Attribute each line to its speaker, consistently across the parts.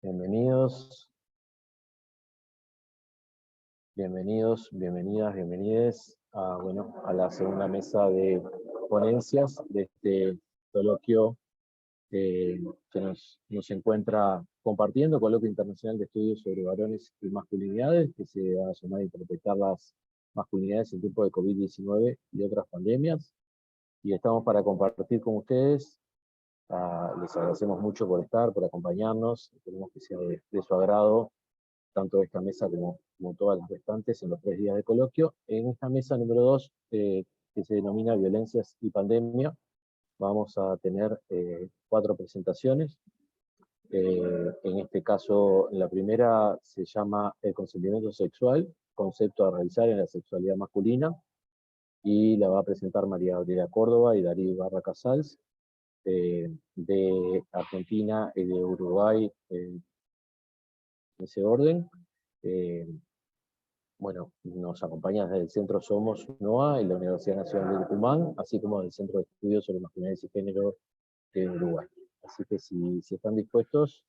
Speaker 1: Bienvenidos, bienvenides a la segunda mesa de ponencias de este coloquio que nos encuentra compartiendo, Coloquio Internacional de Estudios sobre Varones y Masculinidades, que se va a llamar Interpretar las Masculinidades en tiempo de COVID-19 y otras pandemias. Y estamos para compartir con ustedes. Les agradecemos mucho por estar, por acompañarnos. Esperemos que sea de su agrado tanto esta mesa como todas las restantes en los 3 días de coloquio. En esta mesa número 2, que se denomina Violencias y Pandemia, vamos a tener 4 presentaciones. En este caso, la primera se llama El consentimiento sexual, concepto a realizar en la sexualidad masculina, y la va a presentar María Gabriela Córdoba y Darío Ibarra Casals, de Argentina y de Uruguay, en ese orden. Bueno, nos acompaña desde el Centro Somos NOA y la Universidad Nacional de Tucumán, así como del Centro de Estudios sobre Masculinidades y Género de Uruguay. Así que si están dispuestos,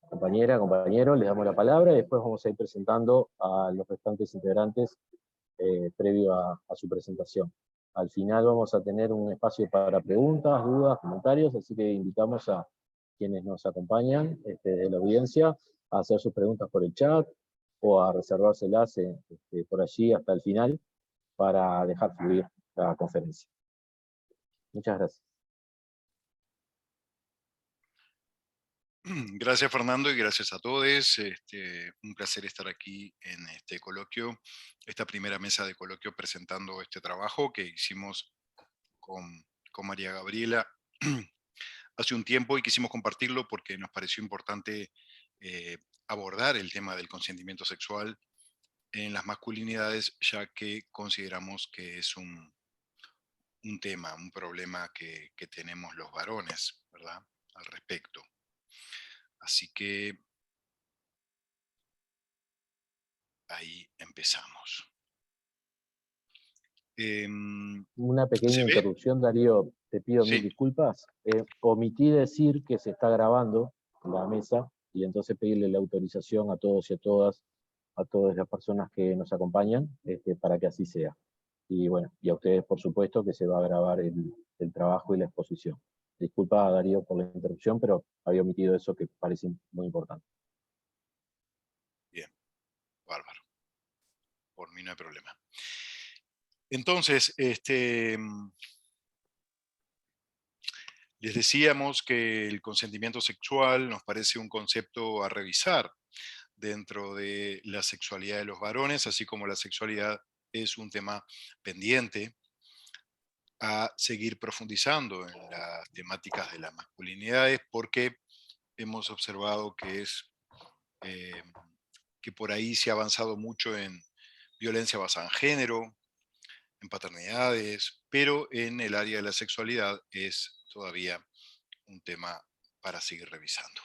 Speaker 1: compañera, compañero, les damos la palabra y después vamos a ir presentando a los restantes integrantes previo a su presentación. Al final vamos a tener un espacio para preguntas, dudas, comentarios, así que invitamos a quienes nos acompañan de la audiencia a hacer sus preguntas por el chat o a reservárselas por allí hasta el final para dejar fluir la conferencia. Muchas gracias.
Speaker 2: Gracias, Fernando, y gracias a todos. Un placer estar aquí en este coloquio, esta primera mesa de coloquio presentando este trabajo que hicimos con María Gabriela hace un tiempo y quisimos compartirlo porque nos pareció importante abordar el tema del consentimiento sexual en las masculinidades, ya que consideramos que es un tema, un problema que tenemos los varones, ¿verdad?, al respecto. Así que ahí empezamos.
Speaker 1: Una pequeña interrupción, Darío, te pido mil disculpas. Omití decir que se está grabando la mesa y entonces pedirle la autorización a todos y a todas las personas que nos acompañan para que así sea. Y bueno, y a ustedes por supuesto que se va a grabar el trabajo y la exposición. Disculpa, Darío, por la interrupción, pero había omitido eso que parece muy importante.
Speaker 2: Bien, bárbaro. Por mí no hay problema. Entonces, les decíamos que el consentimiento sexual nos parece un concepto a revisar dentro de la sexualidad de los varones, así como la sexualidad es un tema pendiente a seguir profundizando en las temáticas de las masculinidades, porque hemos observado que que por ahí se ha avanzado mucho en violencia basada en género, en paternidades, pero en el área de la sexualidad es todavía un tema para seguir revisando.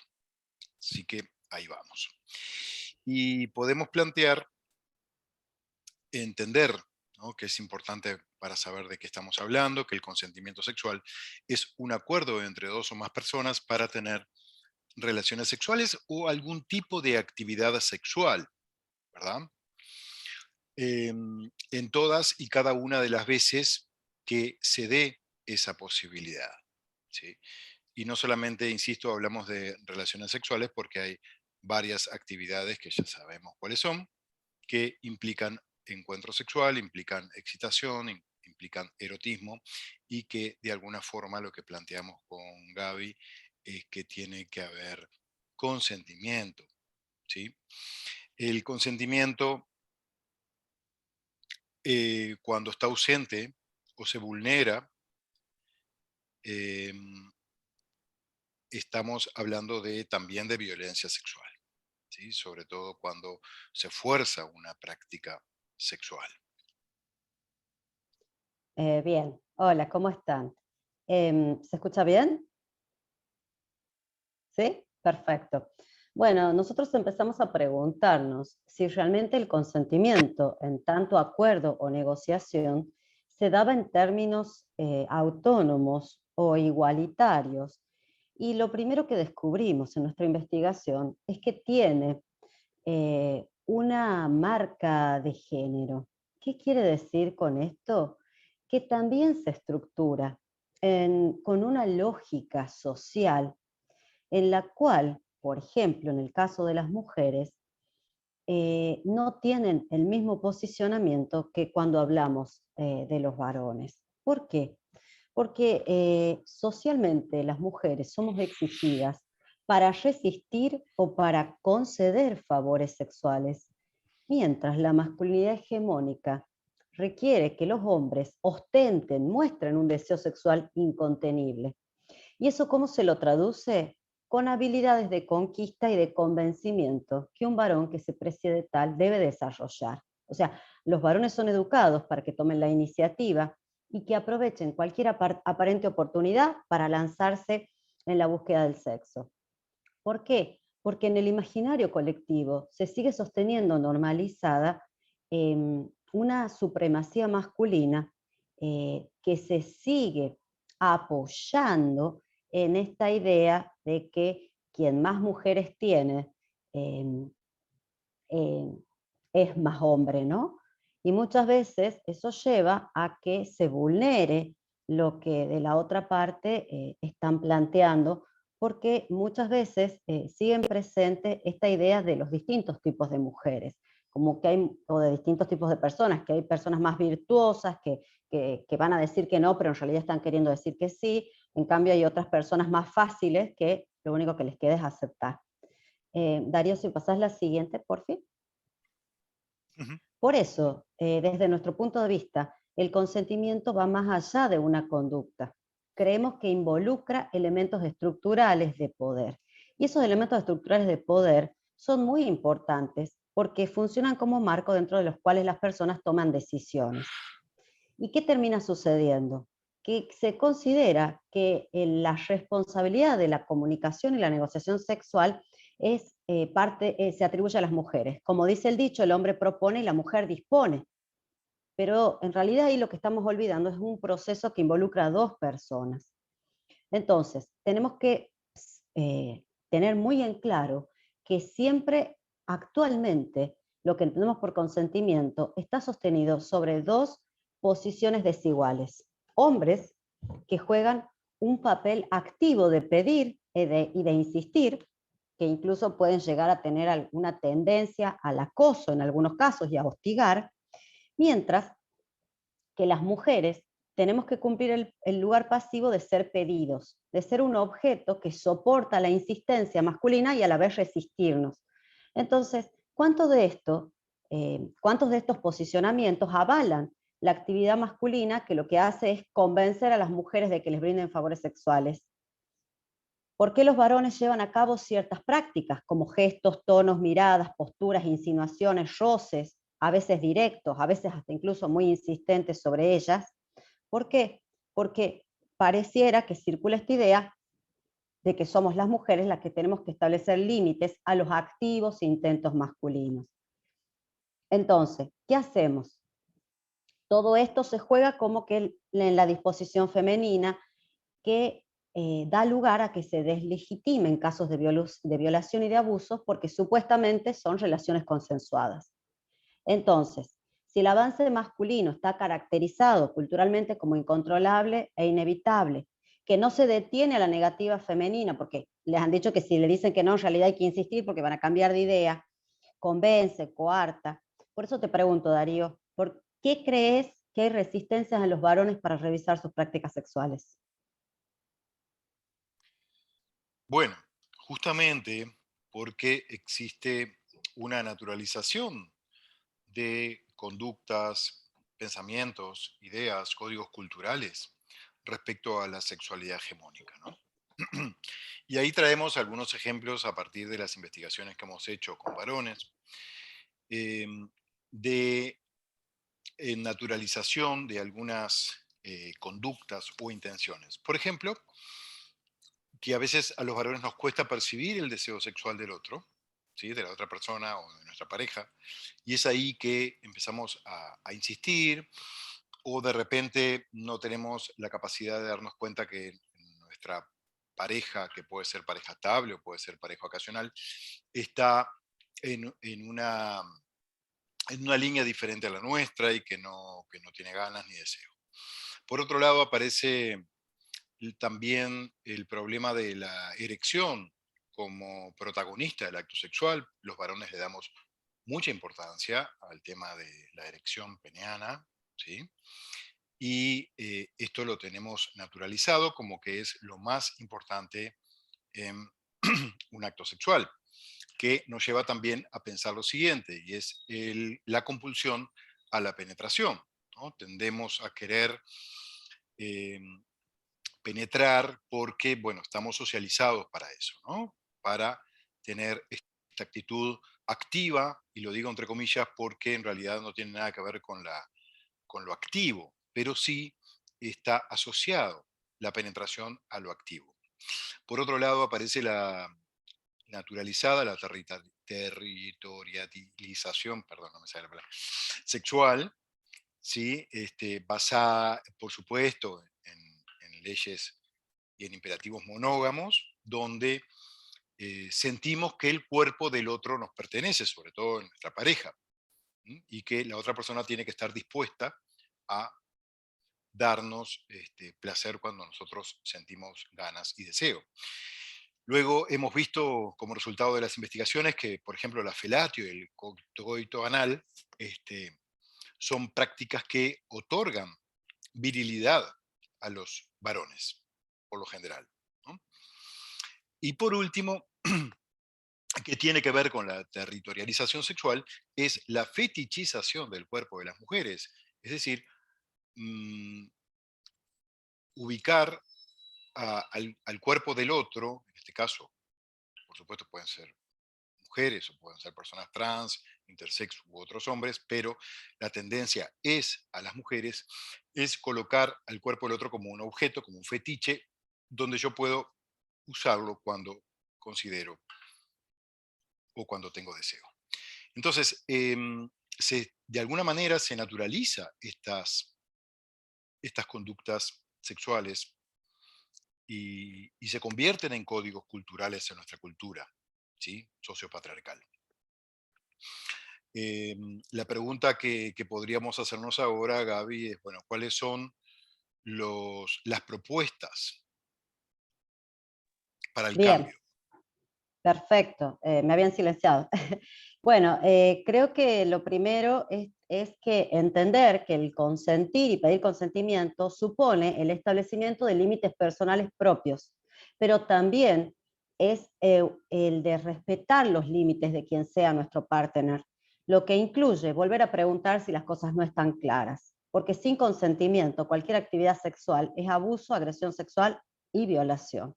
Speaker 2: Así que ahí vamos. Y podemos plantear, entender, ¿no?, que es importante para saber de qué estamos hablando, que el consentimiento sexual es un acuerdo entre 2 o más personas para tener relaciones sexuales o algún tipo de actividad sexual, ¿verdad? En todas y cada una de las veces que se dé esa posibilidad, ¿sí? Y no solamente, insisto, hablamos de relaciones sexuales porque hay varias actividades que ya sabemos cuáles son, que implican encuentro sexual, implican excitación, implican erotismo, y que de alguna forma lo que planteamos con Gaby es que tiene que haber consentimiento, ¿sí? El consentimiento, cuando está ausente o se vulnera, estamos hablando también de violencia sexual, ¿sí? Sobre todo cuando se fuerza una práctica sexual.
Speaker 3: Bien, hola, ¿cómo están? ¿Se escucha bien? ¿Sí? Perfecto. Bueno, nosotros empezamos a preguntarnos si realmente el consentimiento en tanto acuerdo o negociación se daba en términos autónomos o igualitarios, Y lo primero que descubrimos en nuestra investigación es que tiene una marca de género. ¿Qué quiere decir con esto? Que también se estructura con una lógica social en la cual, por ejemplo, en el caso de las mujeres, no tienen el mismo posicionamiento que cuando hablamos de los varones. ¿Por qué? Porque socialmente las mujeres somos exigidas para resistir o para conceder favores sexuales, mientras la masculinidad hegemónica requiere que los hombres ostenten, muestren un deseo sexual incontenible. ¿Y eso cómo se lo traduce? Con habilidades de conquista y de convencimiento que un varón que se precie de tal debe desarrollar. O sea, los varones son educados para que tomen la iniciativa y que aprovechen cualquier aparente oportunidad para lanzarse en la búsqueda del sexo. ¿Por qué? Porque en el imaginario colectivo se sigue sosteniendo normalizada una supremacía masculina que se sigue apoyando en esta idea de que quien más mujeres tiene em, em, es más hombre, ¿no? Y muchas veces eso lleva a que se vulnere lo que de la otra parte están planteando, porque muchas veces siguen presentes esta idea de los distintos tipos de mujeres, como que hay, o de distintos tipos de personas, que hay personas más virtuosas que van a decir que no, pero en realidad están queriendo decir que sí, en cambio hay otras personas más fáciles que lo único que les queda es aceptar. Darío, si pasás la siguiente, por fin.
Speaker 2: Ujú.
Speaker 3: Por eso, desde nuestro punto de vista, el consentimiento va más allá de una conducta. Creemos que involucra elementos estructurales de poder. Y esos elementos estructurales de poder son muy importantes porque funcionan como marco dentro de los cuales las personas toman decisiones. ¿Y qué termina sucediendo? Que se considera que la responsabilidad de la comunicación y la negociación sexual es se atribuye a las mujeres. Como dice el dicho, el hombre propone y la mujer dispone. Pero en realidad ahí lo que estamos olvidando es un proceso que involucra a dos personas. Entonces, tenemos que tener muy en claro que siempre, actualmente, lo que entendemos por consentimiento está sostenido sobre dos posiciones desiguales. Hombres que juegan un papel activo de pedir y de insistir, que incluso pueden llegar a tener alguna tendencia al acoso en algunos casos y a hostigar, mientras que las mujeres tenemos que cumplir el lugar pasivo de ser pedidos, de ser un objeto que soporta la insistencia masculina y a la vez resistirnos. Entonces, ¿cuántos de estos posicionamientos avalan la actividad masculina que lo que hace es convencer a las mujeres de que les brinden favores sexuales? ¿Por qué los varones llevan a cabo ciertas prácticas, como gestos, tonos, miradas, posturas, insinuaciones, roces, a veces directos, a veces hasta incluso muy insistentes sobre ellas? ¿Por qué? Porque pareciera que circula esta idea de que somos las mujeres las que tenemos que establecer límites a los activos intentos masculinos. Entonces, ¿qué hacemos? Todo esto se juega como que en la disposición femenina que da lugar a que se deslegitimen casos de violación y de abusos porque supuestamente son relaciones consensuadas. Entonces, si el avance masculino está caracterizado culturalmente como incontrolable e inevitable, que no se detiene a la negativa femenina, porque les han dicho que si le dicen que no, en realidad hay que insistir porque van a cambiar de idea, convence, coarta. Por eso te pregunto, Darío, ¿por qué crees que hay resistencias en los varones para revisar sus prácticas sexuales?
Speaker 2: Bueno, justamente porque existe una naturalización de conductas, pensamientos, ideas, códigos culturales respecto a la sexualidad hegemónica, ¿no? Y ahí traemos algunos ejemplos a partir de las investigaciones que hemos hecho con varones, de naturalización de algunas conductas o intenciones. Por ejemplo, que a veces a los varones nos cuesta percibir el deseo sexual del otro, ¿sí? De la otra persona o de nuestra pareja, y es ahí que empezamos a insistir, o de repente no tenemos la capacidad de darnos cuenta que nuestra pareja, que puede ser pareja estable o puede ser pareja ocasional, está en una línea diferente a la nuestra y que no tiene ganas ni deseo. Por otro lado, aparece también el problema de la erección como protagonista del acto sexual. Los varones le damos mucha importancia al tema de la erección peniana, ¿sí? Y esto lo tenemos naturalizado como que es lo más importante en un acto sexual, que nos lleva también a pensar lo siguiente, y es la compulsión a la penetración, ¿no? Tendemos a querer penetrar porque, bueno, estamos socializados para eso, ¿no? Para tener esta actitud activa, y lo digo entre comillas porque en realidad no tiene nada que ver con lo activo, pero sí está asociado la penetración a lo activo. Por otro lado, aparece la naturalizada, la territorialización, perdón, no me sale la palabra, sexual, ¿sí? Basada, por supuesto, en leyes y en imperativos monógamos, donde sentimos que el cuerpo del otro nos pertenece, sobre todo en nuestra pareja, ¿sí? Y que la otra persona tiene que estar dispuesta a darnos placer cuando nosotros sentimos ganas y deseo. Luego hemos visto como resultado de las investigaciones que, por ejemplo, la felatio y el coito anal son prácticas que otorgan virilidad a los varones, por lo general, ¿no? Y por último, que tiene que ver con la territorialización sexual, es la fetichización del cuerpo de las mujeres. Es decir, ubicar al cuerpo del otro, en este caso, por supuesto pueden ser mujeres o pueden ser personas trans, intersexo u otros hombres, pero la tendencia es a las mujeres, es colocar al cuerpo del otro como un objeto, como un fetiche, donde yo puedo usarlo cuando considero o cuando tengo deseo. Entonces, de alguna manera se naturaliza estas conductas sexuales y se convierten en códigos culturales en nuestra cultura, ¿sí? Sociopatriarcal. La pregunta que podríamos hacernos ahora, Gaby, es, bueno, ¿cuáles son las propuestas para el
Speaker 3: Bien,
Speaker 2: cambio?
Speaker 3: perfecto. Me habían silenciado. Bueno, creo que lo primero es que entender que el consentir y pedir consentimiento supone el establecimiento de límites personales propios, pero también es el de respetar los límites de quien sea nuestro partner, lo que incluye volver a preguntar si las cosas no están claras, porque sin consentimiento cualquier actividad sexual es abuso, agresión sexual y violación.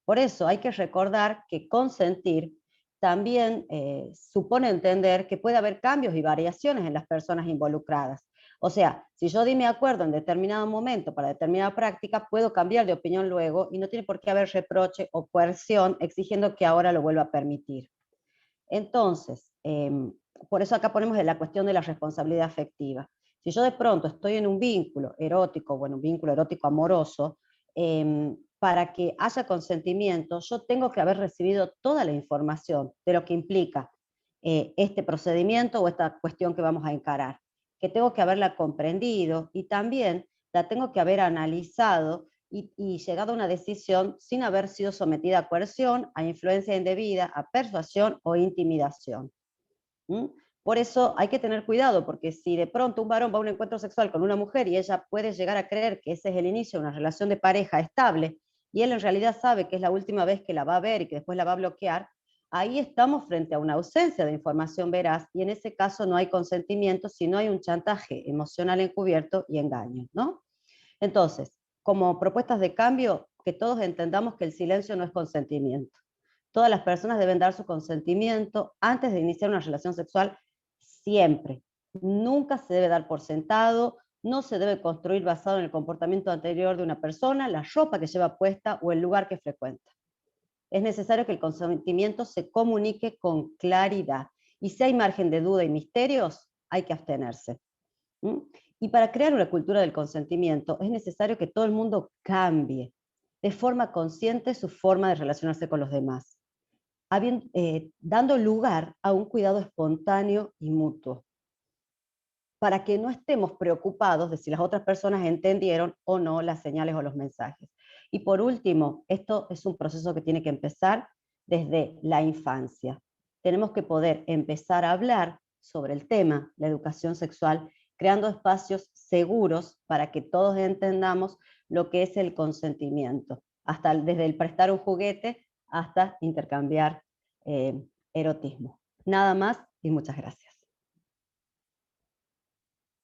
Speaker 3: Por eso hay que recordar que consentir también supone entender que puede haber cambios y variaciones en las personas involucradas. O sea, si yo di mi acuerdo en determinado momento para determinada práctica, puedo cambiar de opinión luego y no tiene por qué haber reproche o coerción exigiendo que ahora lo vuelva a permitir. Entonces, por eso acá ponemos la cuestión de la responsabilidad afectiva. Si yo de pronto estoy en un vínculo erótico, bueno, un vínculo erótico amoroso, para que haya consentimiento, yo tengo que haber recibido toda la información de lo que implica este procedimiento o esta cuestión que vamos a encarar, que tengo que haberla comprendido y también la tengo que haber analizado y llegado a una decisión sin haber sido sometida a coerción, a influencia indebida, a persuasión o intimidación. ¿Mm? Por eso hay que tener cuidado, porque si de pronto un varón va a un encuentro sexual con una mujer y ella puede llegar a creer que ese es el inicio de una relación de pareja estable, y él en realidad sabe que es la última vez que la va a ver y que después la va a bloquear, ahí estamos frente a una ausencia de información veraz, y en ese caso no hay consentimiento, sino hay un chantaje emocional encubierto y engaño, ¿no? Entonces, como propuestas de cambio, que todos entendamos que el silencio no es consentimiento. Todas las personas deben dar su consentimiento antes de iniciar una relación sexual siempre. Nunca se debe dar por sentado, no se debe construir basado en el comportamiento anterior de una persona, la ropa que lleva puesta o el lugar que frecuenta. Es necesario que el consentimiento se comunique con claridad. Y si hay margen de duda y misterios, hay que abstenerse. ¿Mm? Y para crear una cultura del consentimiento es necesario que todo el mundo cambie. de forma consciente su forma de relacionarse con los demás, dando lugar a un cuidado espontáneo y mutuo, para que no estemos preocupados de si las otras personas entendieron o no las señales o los mensajes. Y por último, esto es un proceso que tiene que empezar desde la infancia. Tenemos que poder empezar a hablar sobre el tema, la educación sexual, creando espacios seguros para que todos entendamos lo que es el consentimiento, desde el prestar un juguete hasta intercambiar erotismo. Nada más y muchas gracias.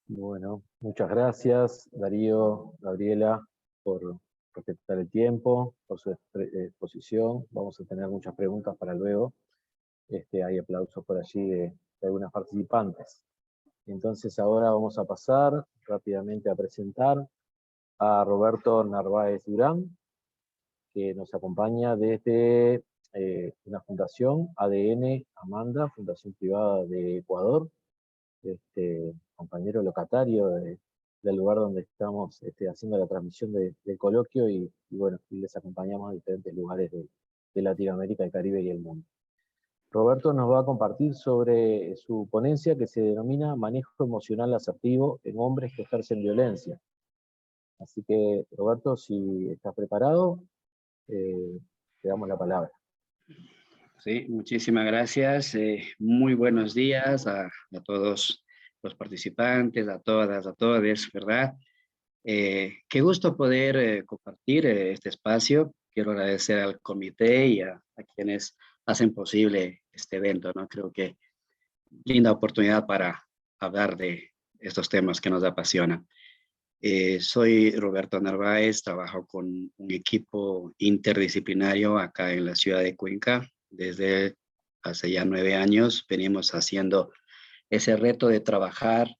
Speaker 1: Bueno, muchas gracias, Darío, Gabriela, por respetar el tiempo, por su exposición. Vamos a tener muchas preguntas para luego. Hay aplausos por allí de algunas participantes. Entonces ahora vamos a pasar rápidamente a presentar a Roberto Narváez Durán, que nos acompaña desde una fundación, ADN Amanda, Fundación Privada de Ecuador, compañero locatario del lugar donde estamos haciendo la transmisión del coloquio y bueno, y les acompañamos a diferentes lugares de Latinoamérica, el Caribe y el mundo. Roberto nos va a compartir sobre su ponencia que se denomina Manejo Emocional Asertivo en Hombres que Ejercen Violencia. Así que, Roberto, si estás preparado, te damos la palabra.
Speaker 4: Sí, muchísimas gracias. Muy buenos días a todos los participantes, a todas, ¿verdad? Qué gusto poder compartir este espacio. Quiero agradecer al comité y a quienes hacen posible este evento, ¿no? Creo que linda oportunidad para hablar de estos temas que nos apasionan. Soy Roberto Narváez, trabajo con un equipo interdisciplinario acá en la ciudad de Cuenca. Desde hace ya 9 años venimos haciendo ese reto de trabajar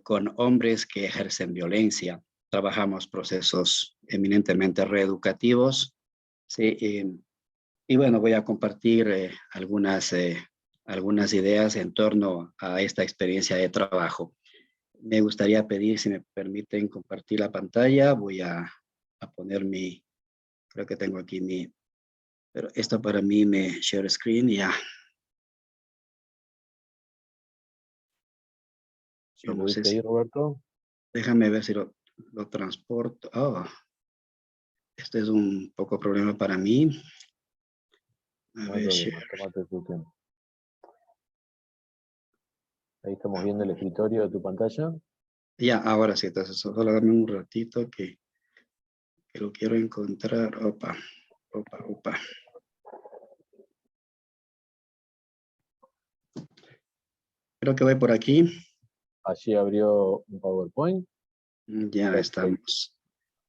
Speaker 4: con hombres que ejercen violencia. Trabajamos procesos eminentemente reeducativos, ¿sí? Y bueno, voy a compartir algunas ideas en torno a esta experiencia de trabajo. Me gustaría pedir, si me permiten, compartir la pantalla. Voy a poner creo que tengo aquí pero esto para mí me share screen y ya.
Speaker 1: Si lo viste ahí, Roberto.
Speaker 4: Déjame ver si lo transporto. Oh, este es un poco problema para mí.
Speaker 1: No hay problema, tómate tu tiempo. Ahí estamos viendo el escritorio de tu pantalla.
Speaker 4: Ya, ahora sí, entonces solo dame un ratito que lo quiero encontrar. Opa. Creo que voy por aquí.
Speaker 1: Allí abrió un PowerPoint.
Speaker 4: Ya
Speaker 1: Perfecto.
Speaker 4: estamos.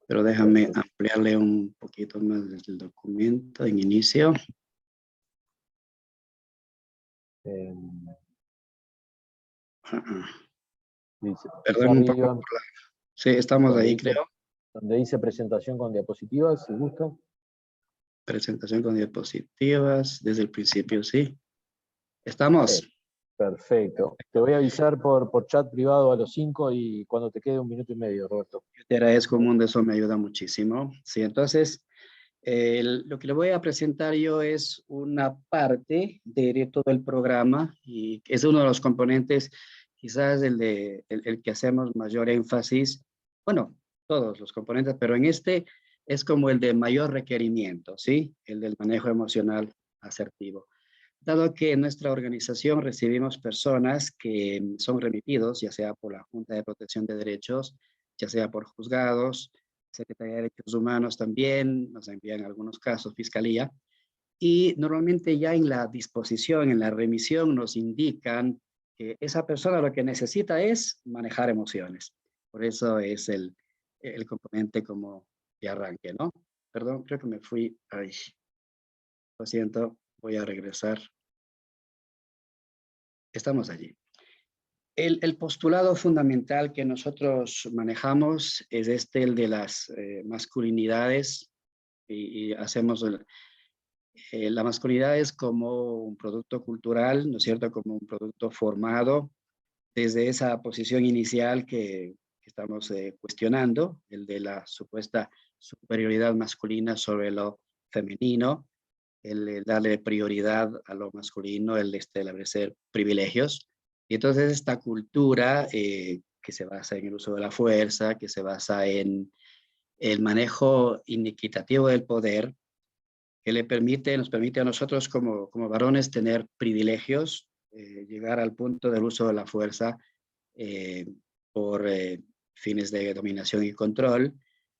Speaker 4: Pero déjame ampliarle un poquito más desde el documento en inicio. Perdón un poco. Sí, estamos ahí, creo.
Speaker 1: Donde dice presentación con diapositivas, si gusta.
Speaker 4: Presentación con diapositivas, desde el principio, sí. ¿Estamos?
Speaker 1: Perfecto. Te voy a avisar por chat privado a los 5 y cuando te quede 1 minuto y medio, Roberto.
Speaker 4: Te agradezco, mundo, eso me ayuda muchísimo. Sí, entonces, lo que le voy a presentar yo es una parte de todo el programa y es uno de los componentes, quizás el que hacemos mayor énfasis. Bueno, todos los componentes, pero en este es como el de mayor requerimiento, ¿sí? El del manejo emocional asertivo. Dado que en nuestra organización recibimos personas que son remitidos, ya sea por la Junta de Protección de Derechos, ya sea por juzgados, Secretaría de Derechos Humanos también, nos envían en algunos casos Fiscalía, y normalmente ya en la disposición, en la remisión, nos indican que esa persona lo que necesita es manejar emociones. Por eso es el componente como de arranque, ¿no? Perdón, creo que me fui. Ay, lo siento, voy a regresar. Estamos allí. El postulado fundamental que nosotros manejamos es el de las masculinidades y hacemos la masculinidad es como un producto cultural, ¿no es cierto? Como un producto formado desde esa posición inicial que estamos cuestionando, el de la supuesta superioridad masculina sobre lo femenino, el darle prioridad a lo masculino, el establecer privilegios. Y entonces esta cultura que se basa en el uso de la fuerza, que se basa en el manejo inequitativo del poder, que nos permite a nosotros como varones tener privilegios, llegar al punto del uso de la fuerza por fines de dominación y control.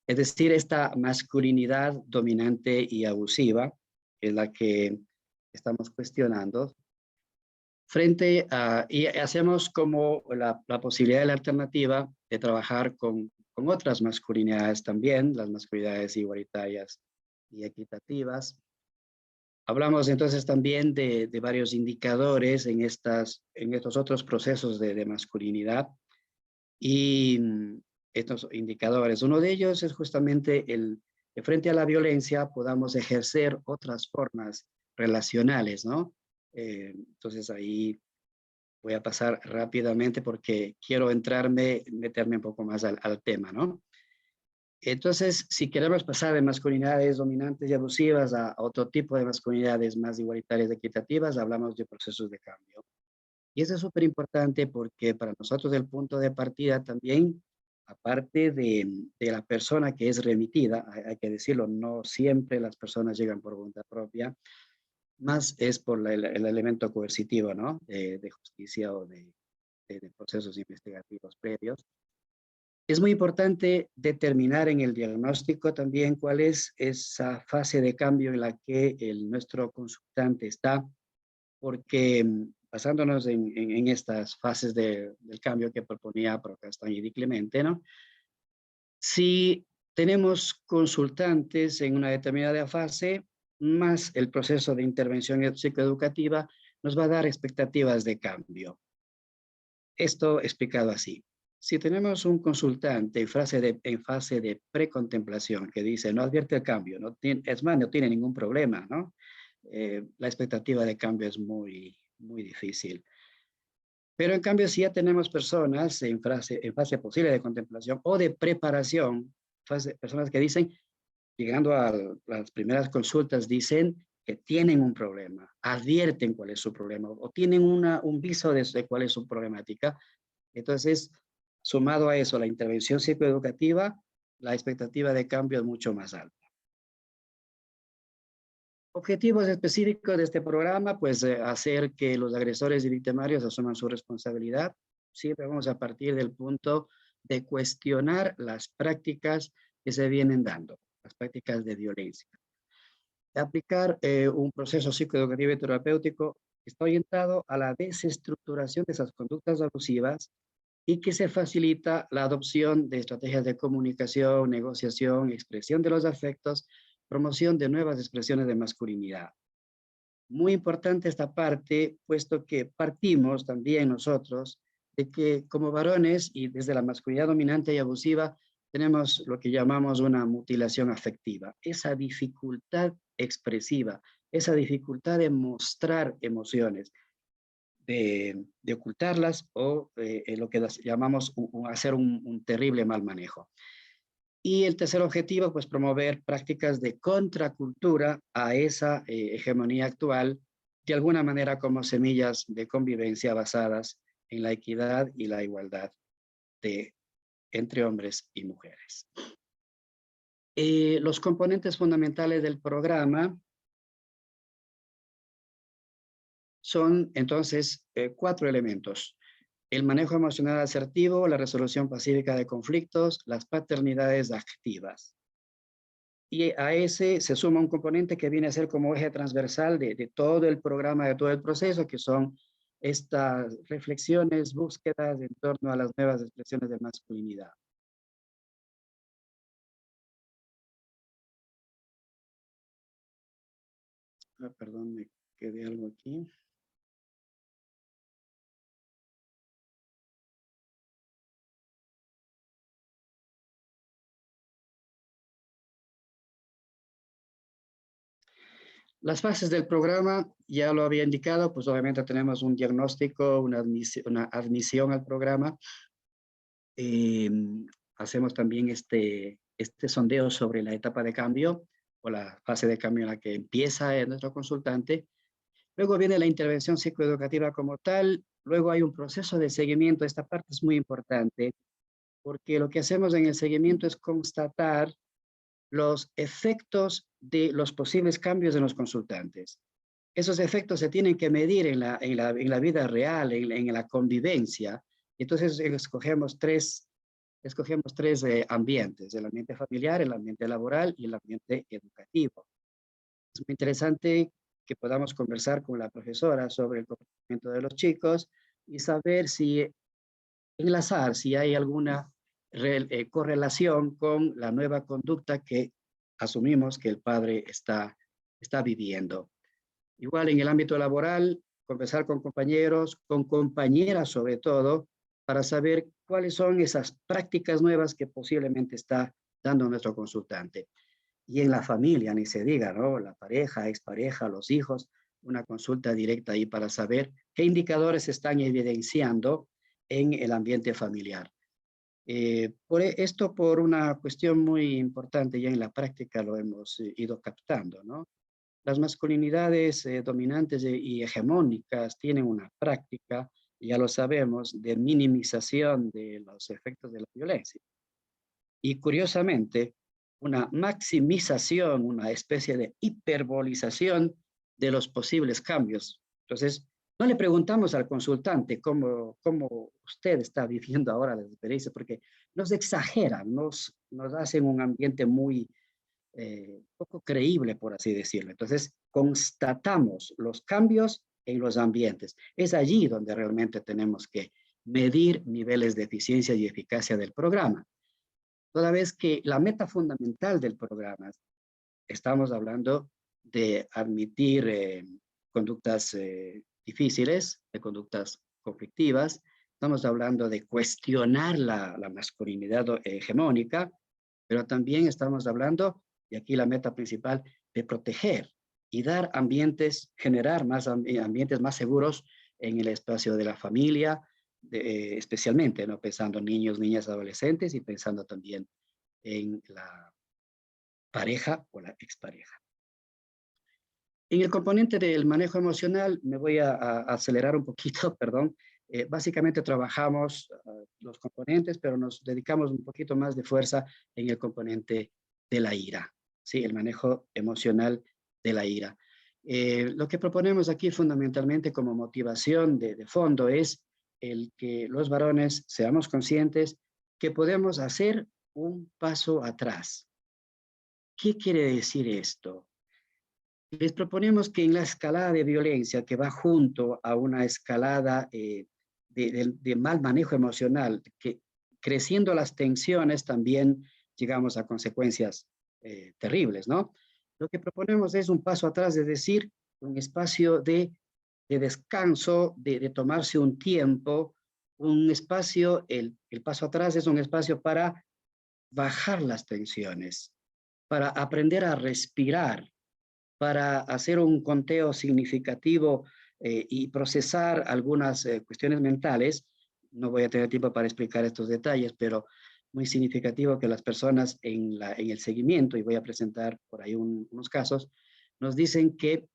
Speaker 4: Es decir, esta masculinidad dominante y abusiva es la que estamos cuestionando frente a, y hacemos como la posibilidad de la alternativa de trabajar con otras masculinidades también, las masculinidades igualitarias y equitativas. Hablamos entonces también de varios indicadores en estos otros procesos de masculinidad. Y estos indicadores, uno de ellos es justamente que frente a la violencia podamos ejercer otras formas relacionales, ¿no? Entonces ahí voy a pasar rápidamente porque quiero meterme un poco más al tema, ¿no? Entonces, si queremos pasar de masculinidades dominantes y abusivas a otro tipo de masculinidades más igualitarias y equitativas, hablamos de procesos de cambio. Y eso es súper importante porque para nosotros el punto de partida también, aparte de la persona que es remitida, hay que decirlo, no siempre las personas llegan por voluntad propia, más es por el elemento coercitivo, ¿no? De justicia o de procesos investigativos previos. Es muy importante determinar en el diagnóstico también cuál es esa fase de cambio en la que nuestro consultante está, porque basándonos en estas fases del cambio que proponía Castañeda y Clemente, ¿no? Si tenemos consultantes en una determinada fase, más el proceso de intervención psicoeducativa nos va a dar expectativas de cambio. Esto explicado así. Si tenemos un consultante en fase de precontemplación que dice no advierte el cambio, es más, no tiene ningún problema, ¿no? La expectativa de cambio es muy difícil. Pero en cambio, si ya tenemos personas en fase posible de contemplación o de preparación, personas que dicen, llegando a las primeras consultas, dicen que tienen un problema, advierten cuál es su problema o tienen un viso de cuál es su problemática. Entonces, sumado a eso, la intervención psicoeducativa, la expectativa de cambio es mucho más alta. Objetivos específicos de este programa, pues hacer que los agresores y victimarios asuman su responsabilidad. Siempre vamos a partir del punto de cuestionar las prácticas que se vienen dando, las prácticas de violencia. Aplicar un proceso psicoeducativo y terapéutico que está orientado a la desestructuración de esas conductas abusivas y que se facilita la adopción de estrategias de comunicación, negociación, expresión de los afectos, promoción de nuevas expresiones de masculinidad. Muy importante esta parte, puesto que partimos también nosotros de que como varones y desde la masculinidad dominante y abusiva tenemos lo que llamamos una mutilación afectiva, esa dificultad expresiva, esa dificultad de mostrar emociones, de ocultarlas o lo que llamamos hacer un terrible mal manejo. Y el tercer objetivo, pues promover prácticas de contracultura a esa hegemonía actual, de alguna manera como semillas de convivencia basadas en la equidad y la igualdad entre hombres y mujeres. Los componentes fundamentales del programa son entonces 4 elementos. El manejo emocional asertivo, la resolución pacífica de conflictos, las paternidades activas. Y a ese se suma un componente que viene a ser como eje transversal de todo el programa, de todo el proceso, que son estas reflexiones, búsquedas en torno a las nuevas expresiones de masculinidad. Perdón, me quedé algo aquí. Las fases del programa, ya lo había indicado, pues obviamente tenemos un diagnóstico, una admisión al programa. Hacemos también este sondeo sobre la etapa de cambio o la fase de cambio en la que empieza nuestro consultante. Luego viene la intervención psicoeducativa como tal. Luego hay un proceso de seguimiento. Esta parte es muy importante porque lo que hacemos en el seguimiento es constatar los efectos de los posibles cambios en los consultantes. Esos efectos se tienen que medir en la vida real, en la convivencia. Entonces escogemos tres ambientes: el ambiente familiar, el ambiente laboral y el ambiente educativo. Es muy interesante que podamos conversar con la profesora sobre el comportamiento de los chicos y saber si enlazar, si hay alguna correlación con la nueva conducta que asumimos que el padre está viviendo. Igual en el ámbito laboral, conversar con compañeros, con compañeras sobre todo, para saber cuáles son esas prácticas nuevas que posiblemente está dando nuestro consultante. Y en la familia, ni se diga, ¿no? La pareja, expareja, los hijos, una consulta directa ahí para saber qué indicadores están evidenciando en el ambiente familiar. Esto por una cuestión muy importante, ya en la práctica lo hemos ido captando, ¿no? Las masculinidades dominantes y hegemónicas tienen una práctica, ya lo sabemos, de minimización de los efectos de la violencia. Y curiosamente, una maximización, una especie de hiperbolización de los posibles cambios. Entonces, no le preguntamos al consultante cómo usted está viviendo ahora las experiencias, porque nos exageran, nos hacen un ambiente muy poco creíble, por así decirlo. Entonces, constatamos los cambios en los ambientes. Es allí donde realmente tenemos que medir niveles de eficiencia y eficacia del programa. Toda vez que la meta fundamental del programa, estamos hablando de admitir conductas difíciles, de conductas conflictivas, estamos hablando de cuestionar la masculinidad hegemónica, pero también estamos hablando, y aquí la meta principal, de proteger y dar ambientes, generar más ambientes más seguros en el espacio de la familia, especialmente, ¿no? Pensando en niños, niñas, adolescentes y pensando también en la pareja o la expareja. En el componente del manejo emocional, me voy a acelerar un poquito, perdón. Básicamente trabajamos los componentes, pero nos dedicamos un poquito más de fuerza en el componente de la ira, ¿sí? El manejo emocional de la ira. Lo que proponemos aquí fundamentalmente como motivación de fondo es el que los varones seamos conscientes que podemos hacer un paso atrás. ¿Qué quiere decir esto? Les proponemos que en la escalada de violencia que va junto a una escalada de mal manejo emocional, que creciendo las tensiones también llegamos a consecuencias terribles, ¿no? Lo que proponemos es un paso atrás, es decir, un espacio de descanso, de tomarse un tiempo, un espacio, el paso atrás es un espacio para bajar las tensiones, para aprender a respirar, para hacer un conteo significativo y procesar algunas cuestiones mentales. No voy a tener tiempo para explicar estos detalles, pero muy significativo que las personas en el seguimiento, y voy a presentar por ahí unos casos, nos dicen que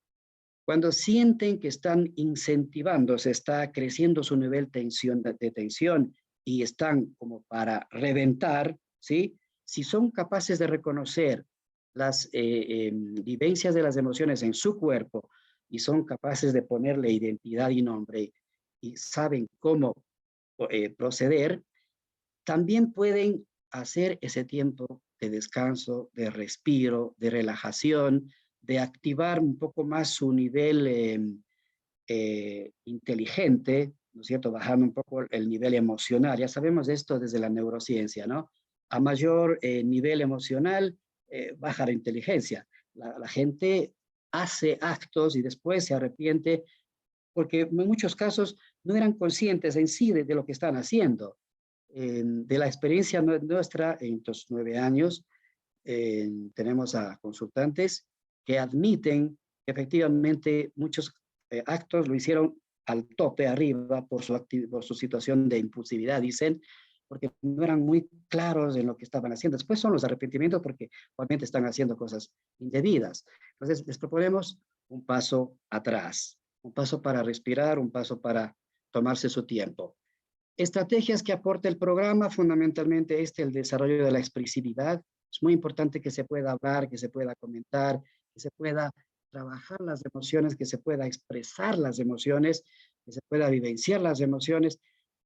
Speaker 4: cuando sienten que están incentivando, se está creciendo su nivel de tensión y están como para reventar, ¿sí? Si son capaces de reconocer las vivencias de las emociones en su cuerpo y son capaces de ponerle identidad y nombre y saben cómo proceder, también pueden hacer ese tiempo de descanso, de respiro, de relajación, de activar un poco más su nivel inteligente, ¿no es cierto? Bajando un poco el nivel emocional. Ya sabemos esto desde la neurociencia, ¿no? A mayor nivel emocional, baja la inteligencia. La gente hace actos y después se arrepiente porque en muchos casos no eran conscientes en sí de lo que están haciendo. De la experiencia nuestra en estos 9 años, tenemos a consultantes que admiten que efectivamente muchos actos lo hicieron al tope arriba por su situación de impulsividad, dicen, porque no eran muy claros en lo que estaban haciendo. Después son los arrepentimientos porque obviamente están haciendo cosas indebidas. Entonces les proponemos un paso atrás, un paso para respirar, un paso para tomarse su tiempo. Estrategias que aporta el programa, fundamentalmente el desarrollo de la expresividad. Es muy importante que se pueda hablar, que se pueda comentar, que se pueda trabajar las emociones, que se pueda expresar las emociones, que se pueda vivenciar las emociones.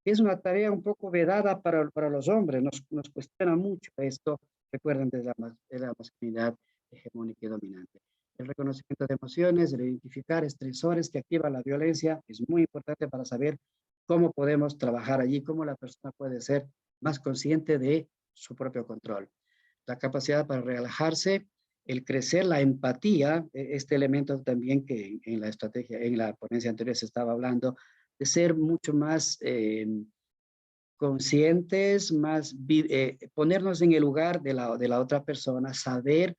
Speaker 4: Es una tarea un poco vedada para los hombres, nos cuestiona mucho esto, recuerden, de la masculinidad hegemónica y dominante. El reconocimiento de emociones, el identificar estresores que activan la violencia es muy importante para saber cómo podemos trabajar allí, cómo la persona puede ser más consciente de su propio control. La capacidad para relajarse, el crecer, la empatía, este elemento también que en la estrategia, en la ponencia anterior se estaba hablando, de ser mucho más conscientes, ponernos en el lugar de la otra persona, saber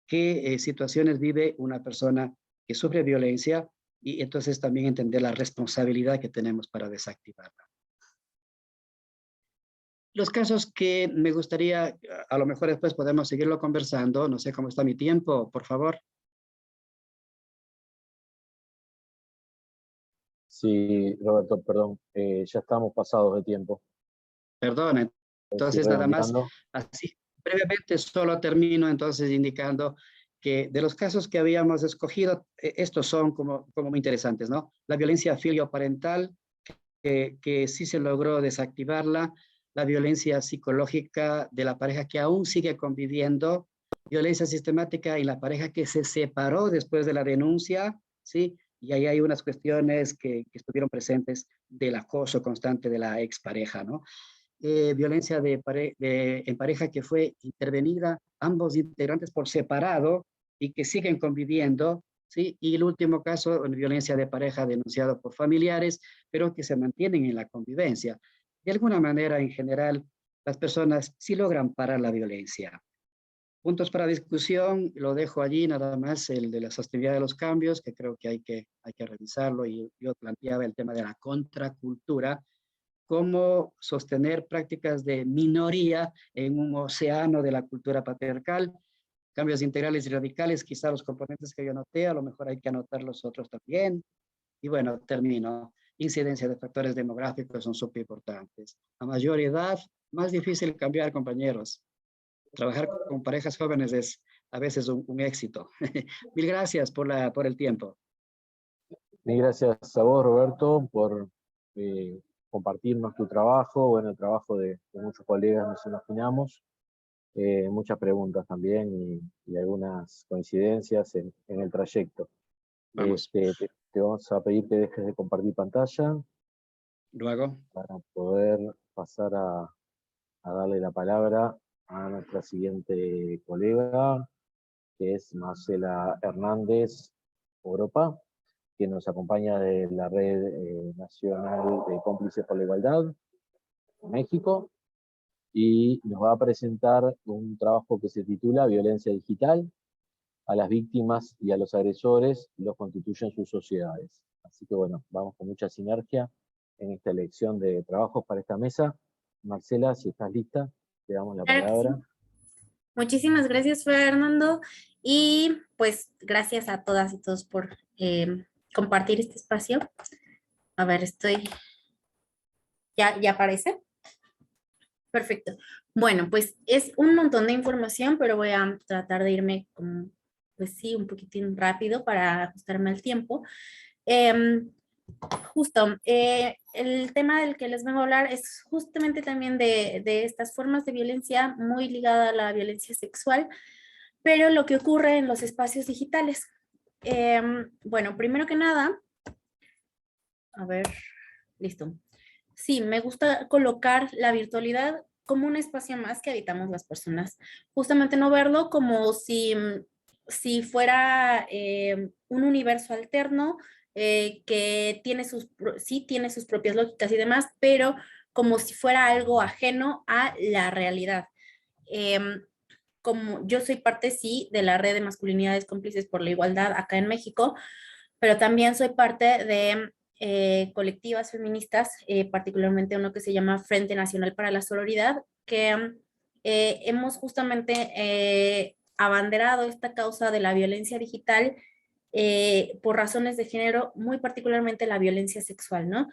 Speaker 4: qué situaciones vive una persona que sufre violencia y entonces también entender la responsabilidad que tenemos para desactivarla. Los casos que me gustaría, a lo mejor después podemos seguirlo conversando, no sé cómo está mi tiempo, por favor.
Speaker 1: Sí, Roberto, perdón, ya estamos pasados de tiempo.
Speaker 4: Perdón, entonces nada más, así brevemente solo termino entonces indicando que de los casos que habíamos escogido, estos son como muy interesantes, ¿no? La violencia filioparental, que sí se logró desactivarla, la violencia psicológica de la pareja que aún sigue conviviendo, violencia sistemática y la pareja que se separó después de la denuncia, ¿sí? Y ahí hay unas cuestiones que estuvieron presentes del acoso constante de la expareja, ¿no? Violencia en pareja que fue intervenida, ambos integrantes por separado y que siguen conviviendo, ¿sí? Y el último caso, violencia de pareja denunciado por familiares, pero que se mantienen en la convivencia. De alguna manera, en general, las personas sí logran parar la violencia. Puntos para discusión, lo dejo allí nada más, el de la sostenibilidad de los cambios, que creo que hay que revisarlo, y yo planteaba el tema de la contracultura, cómo sostener prácticas de minoría en un océano de la cultura patriarcal, cambios integrales y radicales, quizá los componentes que yo anoté, a lo mejor hay que anotar los otros también. Y bueno, termino. Incidencia de factores demográficos son súper importantes. A mayor edad, más difícil cambiar, compañeros. Trabajar con parejas jóvenes es a veces un éxito. Mil gracias por el tiempo.
Speaker 1: Mil gracias a vos, Roberto, por compartirnos tu trabajo, bueno, el trabajo de muchos colegas, nos imaginamos. Muchas preguntas también y algunas coincidencias en el trayecto.
Speaker 4: Vamos.
Speaker 1: Te vamos a pedir que dejes de compartir pantalla.
Speaker 4: Luego.
Speaker 1: Para poder pasar a darle la palabra a nuestra siguiente colega, que es Marcela Hernández Europa, que nos acompaña de la Red Nacional de Cómplices por la Igualdad, México, y nos va a presentar un trabajo que se titula Violencia Digital: a las víctimas y a los agresores los constituyen sus sociedades. Así que bueno, vamos con mucha sinergia en esta elección de trabajos para esta mesa. Marcela, si estás lista, te damos la palabra.
Speaker 5: Sí. Muchísimas gracias, Fernando, y pues gracias a todas y todos por compartir este espacio. A ver, ¿Ya aparece? Perfecto. Bueno, pues es un montón de información, pero voy a tratar de irme como, pues sí, un poquitín rápido para ajustarme al tiempo. Justo, el tema del que les vengo a hablar es justamente también de estas formas de violencia muy ligada a la violencia sexual, pero lo que ocurre en los espacios digitales. Bueno, primero que nada, a ver, listo. Sí, me gusta colocar la virtualidad como un espacio más que habitamos las personas. Justamente no verlo como si fuera un universo alterno que sí tiene sus propias lógicas y demás, pero como si fuera algo ajeno a la realidad. Como yo soy parte, sí, de la red de masculinidades cómplices por la igualdad acá en México, pero también soy parte de colectivas feministas, particularmente uno que se llama Frente Nacional para la Sororidad, que hemos justamente abanderado esta causa de la violencia digital por razones de género, muy particularmente la violencia sexual, ¿no?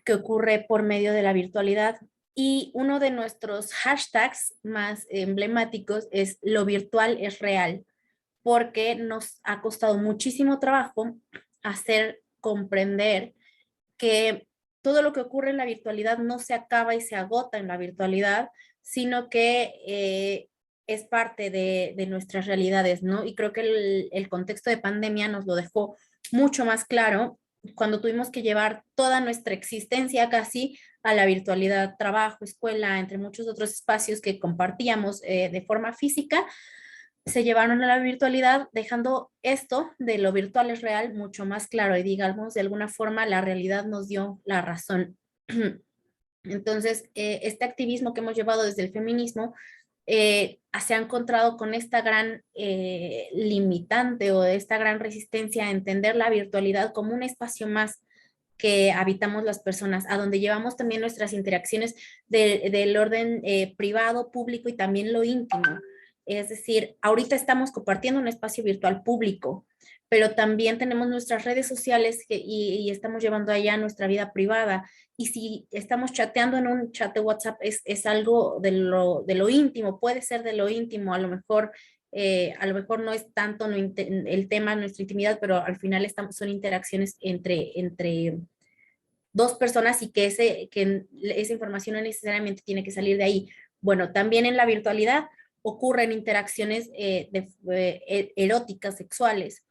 Speaker 5: Que ocurre por medio de la virtualidad. Y uno de nuestros hashtags más emblemáticos es "lo virtual es real", porque nos ha costado muchísimo trabajo hacer comprender que todo lo que ocurre en la virtualidad no se acaba y se agota en la virtualidad, sino que es parte de nuestras realidades, ¿no? Y creo que el contexto de pandemia nos lo dejó mucho más claro cuando tuvimos que llevar toda nuestra existencia casi a la virtualidad, trabajo, escuela, entre muchos otros espacios que compartíamos de forma física, se llevaron a la virtualidad, dejando esto de lo virtual es real mucho más claro y digamos, de alguna forma la realidad nos dio la razón. Entonces, este activismo que hemos llevado desde el feminismo se ha encontrado con esta gran limitante o esta gran resistencia a entender la virtualidad como un espacio más que habitamos las personas, a donde llevamos también nuestras interacciones del orden privado, público y también lo íntimo. Es decir, ahorita estamos compartiendo un espacio virtual público, pero también tenemos nuestras redes sociales y estamos llevando allá nuestra vida privada. Y si estamos chateando en un chat de WhatsApp, es algo de lo íntimo, puede ser de lo íntimo, a lo mejor no es tanto el tema de nuestra intimidad, pero al final son interacciones entre dos personas y que esa información no necesariamente tiene que salir de ahí. Bueno, también en la virtualidad ocurren interacciones eróticas, sexuales.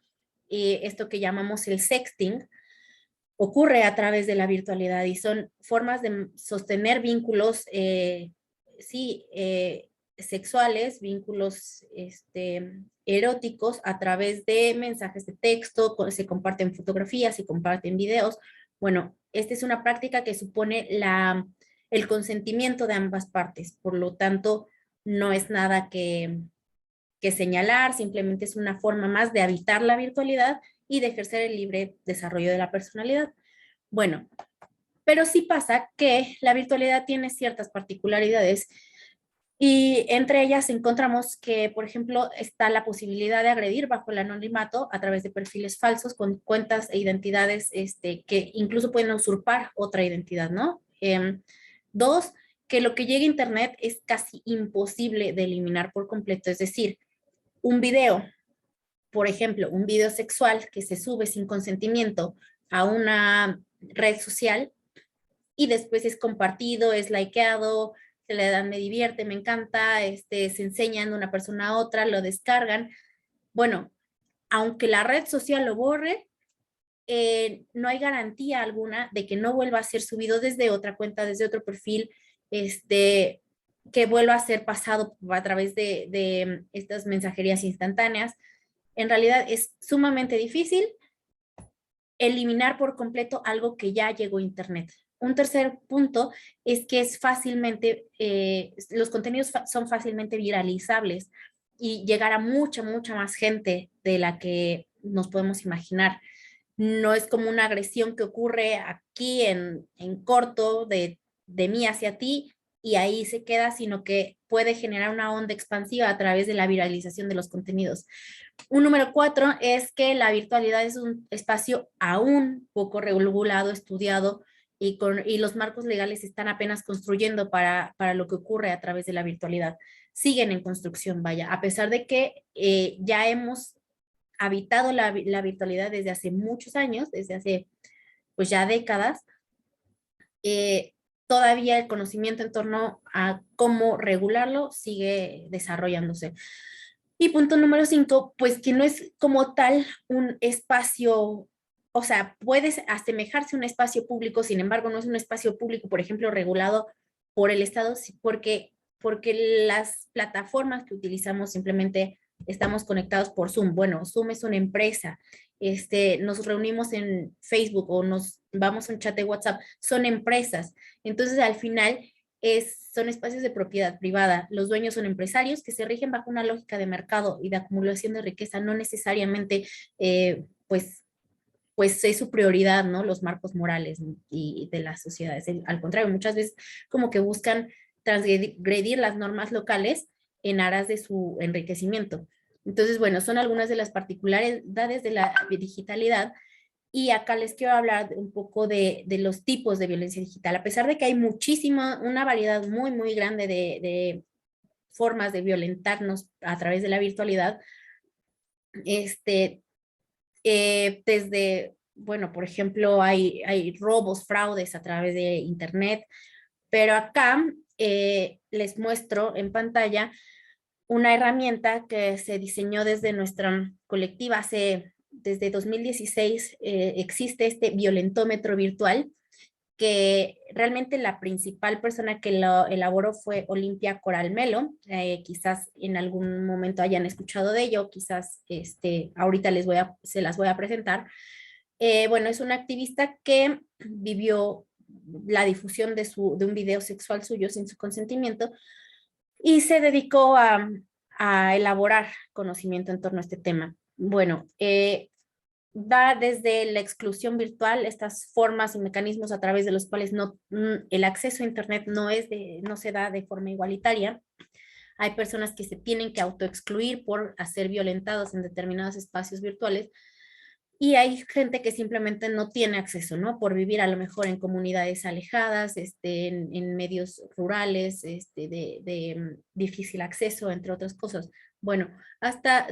Speaker 5: Esto que llamamos el sexting ocurre a través de la virtualidad y son formas de sostener vínculos, sexuales, vínculos eróticos a través de mensajes de texto, se comparten fotografías, se comparten videos. Bueno, esta es una práctica que supone el consentimiento de ambas partes, por lo tanto, no es nada que señalar, simplemente es una forma más de habitar la virtualidad y de ejercer el libre desarrollo de la personalidad. Bueno, pero sí pasa que la virtualidad tiene ciertas particularidades y entre ellas encontramos que, por ejemplo, está la posibilidad de agredir bajo el anonimato a través de perfiles falsos con cuentas e identidades que incluso pueden usurpar otra identidad, ¿no? Dos, que lo que llega a Internet es casi imposible de eliminar por completo, es decir, un video, por ejemplo, un video sexual que se sube sin consentimiento a una red social y después es compartido, es likeado, se le dan me divierte, me encanta, se enseñan de una persona a otra, lo descargan. Bueno, aunque la red social lo borre, no hay garantía alguna de que no vuelva a ser subido desde otra cuenta, desde otro perfil, que vuelva a ser pasado a través de estas mensajerías instantáneas. En realidad es sumamente difícil eliminar por completo algo que ya llegó a Internet. Un tercer punto es que los contenidos son fácilmente viralizables y llegar a mucha más gente de la que nos podemos imaginar. No es como una agresión que ocurre aquí en corto de mí hacia ti y ahí se queda, sino que puede generar una onda expansiva a través de la viralización de los contenidos. Un número 4 es que la virtualidad es un espacio aún poco regulado, estudiado, y los marcos legales se están apenas construyendo para lo que ocurre a través de la virtualidad. Siguen en construcción, vaya, a pesar de que ya hemos habitado la virtualidad desde hace muchos años, desde hace pues ya décadas, todavía el conocimiento en torno a cómo regularlo sigue desarrollándose. Y punto número 5, pues que no es como tal un espacio, o sea, puede asemejarse a un espacio público, sin embargo, no es un espacio público, por ejemplo, regulado por el Estado, porque las plataformas que utilizamos simplemente estamos conectados por Zoom. Bueno, Zoom es una empresa, nos reunimos en Facebook o nos vamos a un chat de WhatsApp, son empresas. Entonces, al final, son espacios de propiedad privada. Los dueños son empresarios que se rigen bajo una lógica de mercado y de acumulación de riqueza, no necesariamente, pues, pues es su prioridad, ¿no? Los marcos morales y de las sociedades. Al contrario, muchas veces como que buscan transgredir las normas locales en aras de su enriquecimiento. Entonces, bueno, son algunas de las particularidades de la digitalidad. Y acá les quiero hablar un poco de los tipos de violencia digital. A pesar de que hay muchísima, una variedad muy, muy grande de formas de violentarnos a través de la virtualidad, desde, bueno, por ejemplo, hay robos, fraudes a través de Internet, pero acá les muestro en pantalla una herramienta que se diseñó desde nuestra colectiva desde 2016 existe este violentómetro virtual, que realmente la principal persona que lo elaboró fue Olimpia Coralmelo. Quizás en algún momento hayan escuchado de ello, quizás ahorita se las voy a presentar. Bueno, es una activista que vivió la difusión de un video sexual suyo sin su consentimiento y se dedicó a elaborar conocimiento en torno a este tema. Bueno, va desde la exclusión virtual, estas formas y mecanismos a través de los cuales el acceso a Internet no se da de forma igualitaria. Hay personas que se tienen que autoexcluir por ser violentados en determinados espacios virtuales. Y hay gente que simplemente no tiene acceso, ¿no? Por vivir a lo mejor en comunidades alejadas, en medios rurales, de difícil acceso, entre otras cosas. Bueno, hasta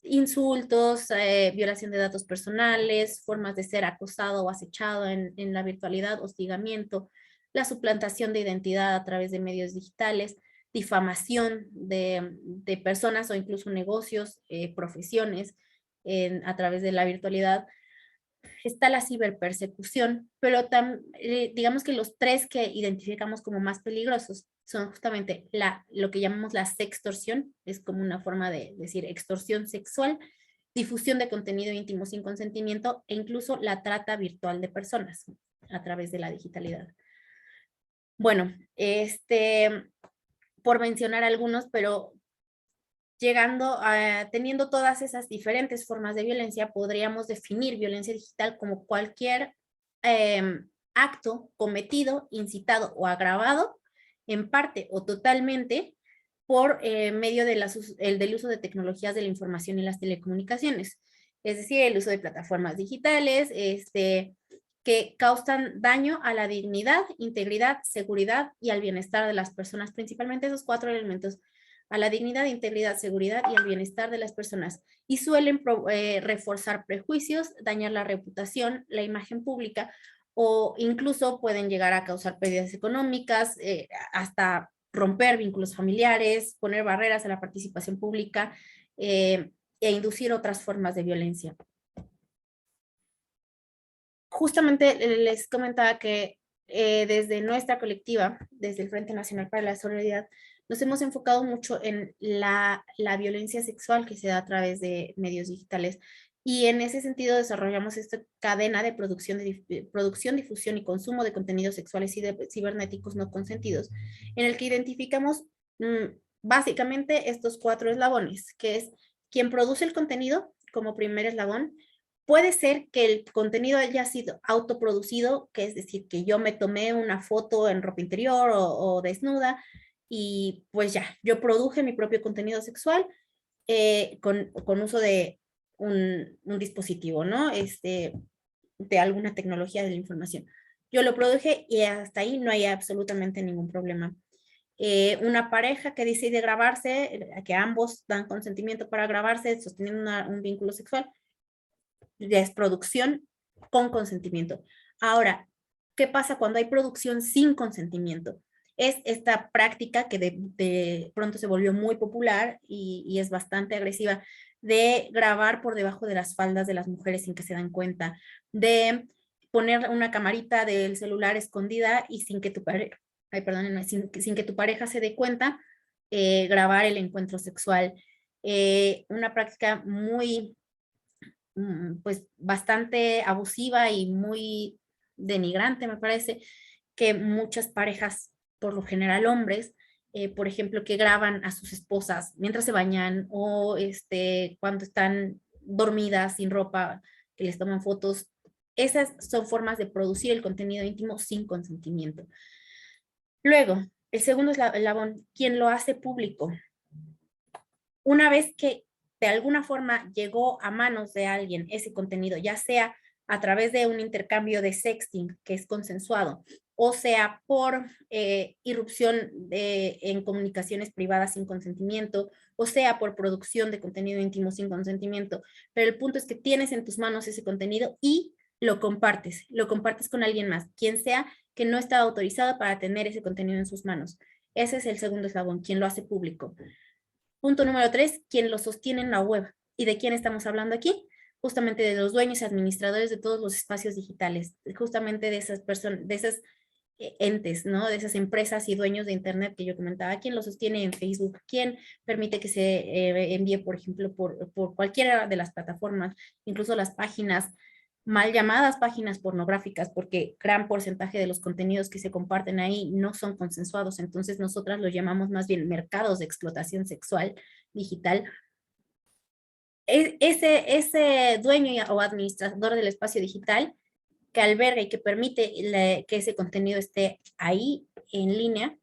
Speaker 5: insultos, violación de datos personales, formas de ser acosado o acechado en la virtualidad, hostigamiento, la suplantación de identidad a través de medios digitales, difamación de personas o incluso negocios, profesiones, a través de la virtualidad. Está la ciberpersecución, pero digamos que los tres que identificamos como más peligrosos son justamente lo que llamamos la sextorsión, es como una forma de decir extorsión sexual, difusión de contenido íntimo sin consentimiento e incluso la trata virtual de personas a través de la digitalidad. Bueno, por mencionar algunos, pero teniendo todas esas diferentes formas de violencia, podríamos definir violencia digital como cualquier acto cometido, incitado o agravado, en parte o totalmente, por medio del uso de tecnologías de la información y las telecomunicaciones. Es decir, el uso de plataformas digitales, que causan daño a la dignidad, integridad, seguridad y al bienestar de las personas, principalmente esos 4 elementos: a la dignidad, integridad, seguridad y al bienestar de las personas, y suelen reforzar prejuicios, dañar la reputación, la imagen pública, o incluso pueden llegar a causar pérdidas económicas, hasta romper vínculos familiares, poner barreras a la participación pública e inducir otras formas de violencia. Justamente les comentaba que desde nuestra colectiva, desde el Frente Nacional para la Solidaridad, nos hemos enfocado mucho en la violencia sexual que se da a través de medios digitales, y en ese sentido desarrollamos esta cadena de producción, difusión y consumo de contenidos sexuales y cibernéticos no consentidos, en el que identificamos básicamente estos 4 eslabones, que es quien produce el contenido como primer eslabón. Puede ser que el contenido haya sido autoproducido, que es decir, que yo me tomé una foto en ropa interior o desnuda, y pues ya, yo produje mi propio contenido sexual con uso de un dispositivo, ¿no? De alguna tecnología de la información. Yo lo produje y hasta ahí no hay absolutamente ningún problema. Una pareja que decide grabarse, que ambos dan consentimiento para grabarse sosteniendo un vínculo sexual, es producción con consentimiento. Ahora, ¿qué pasa cuando hay producción sin consentimiento? Es esta práctica que de pronto se volvió muy popular y es bastante agresiva, de grabar por debajo de las faldas de las mujeres sin que se dan cuenta, de poner una camarita del celular escondida y sin que tu pareja, sin que tu pareja se dé cuenta, grabar el encuentro sexual. Una práctica muy, pues bastante abusiva y muy denigrante, me parece, que muchas parejas, por lo general hombres, por ejemplo, que graban a sus esposas mientras se bañan o cuando están dormidas sin ropa, que les toman fotos Esas son formas de producir el contenido íntimo sin consentimiento. Luego, el segundo eslabón, quien lo hace público. Una vez que de alguna forma llegó a manos de alguien ese contenido, ya sea a través de un intercambio de sexting que es consensuado, o sea por irrupción en comunicaciones privadas sin consentimiento, o sea por producción de contenido íntimo sin consentimiento, pero el punto es que tienes en tus manos ese contenido y lo compartes con alguien más, quien sea que no está autorizado para tener ese contenido en sus manos. Ese es el segundo eslabón, quien lo hace público. Punto número 3, quien lo sostiene en la web. ¿Y de quién estamos hablando aquí? Justamente de los dueños y administradores de todos los espacios digitales, justamente de esas personas, de esas entes, ¿no? De esas empresas y dueños de Internet que yo comentaba. ¿Quién lo sostiene en Facebook? ¿Quién permite que se envíe, por ejemplo, por cualquiera de las plataformas, incluso las páginas mal llamadas páginas pornográficas, porque gran porcentaje de los contenidos que se comparten ahí no son consensuados, entonces nosotras los llamamos más bien mercados de explotación sexual digital. Ese dueño o administrador del espacio digital que alberga y que permite que ese contenido esté ahí en línea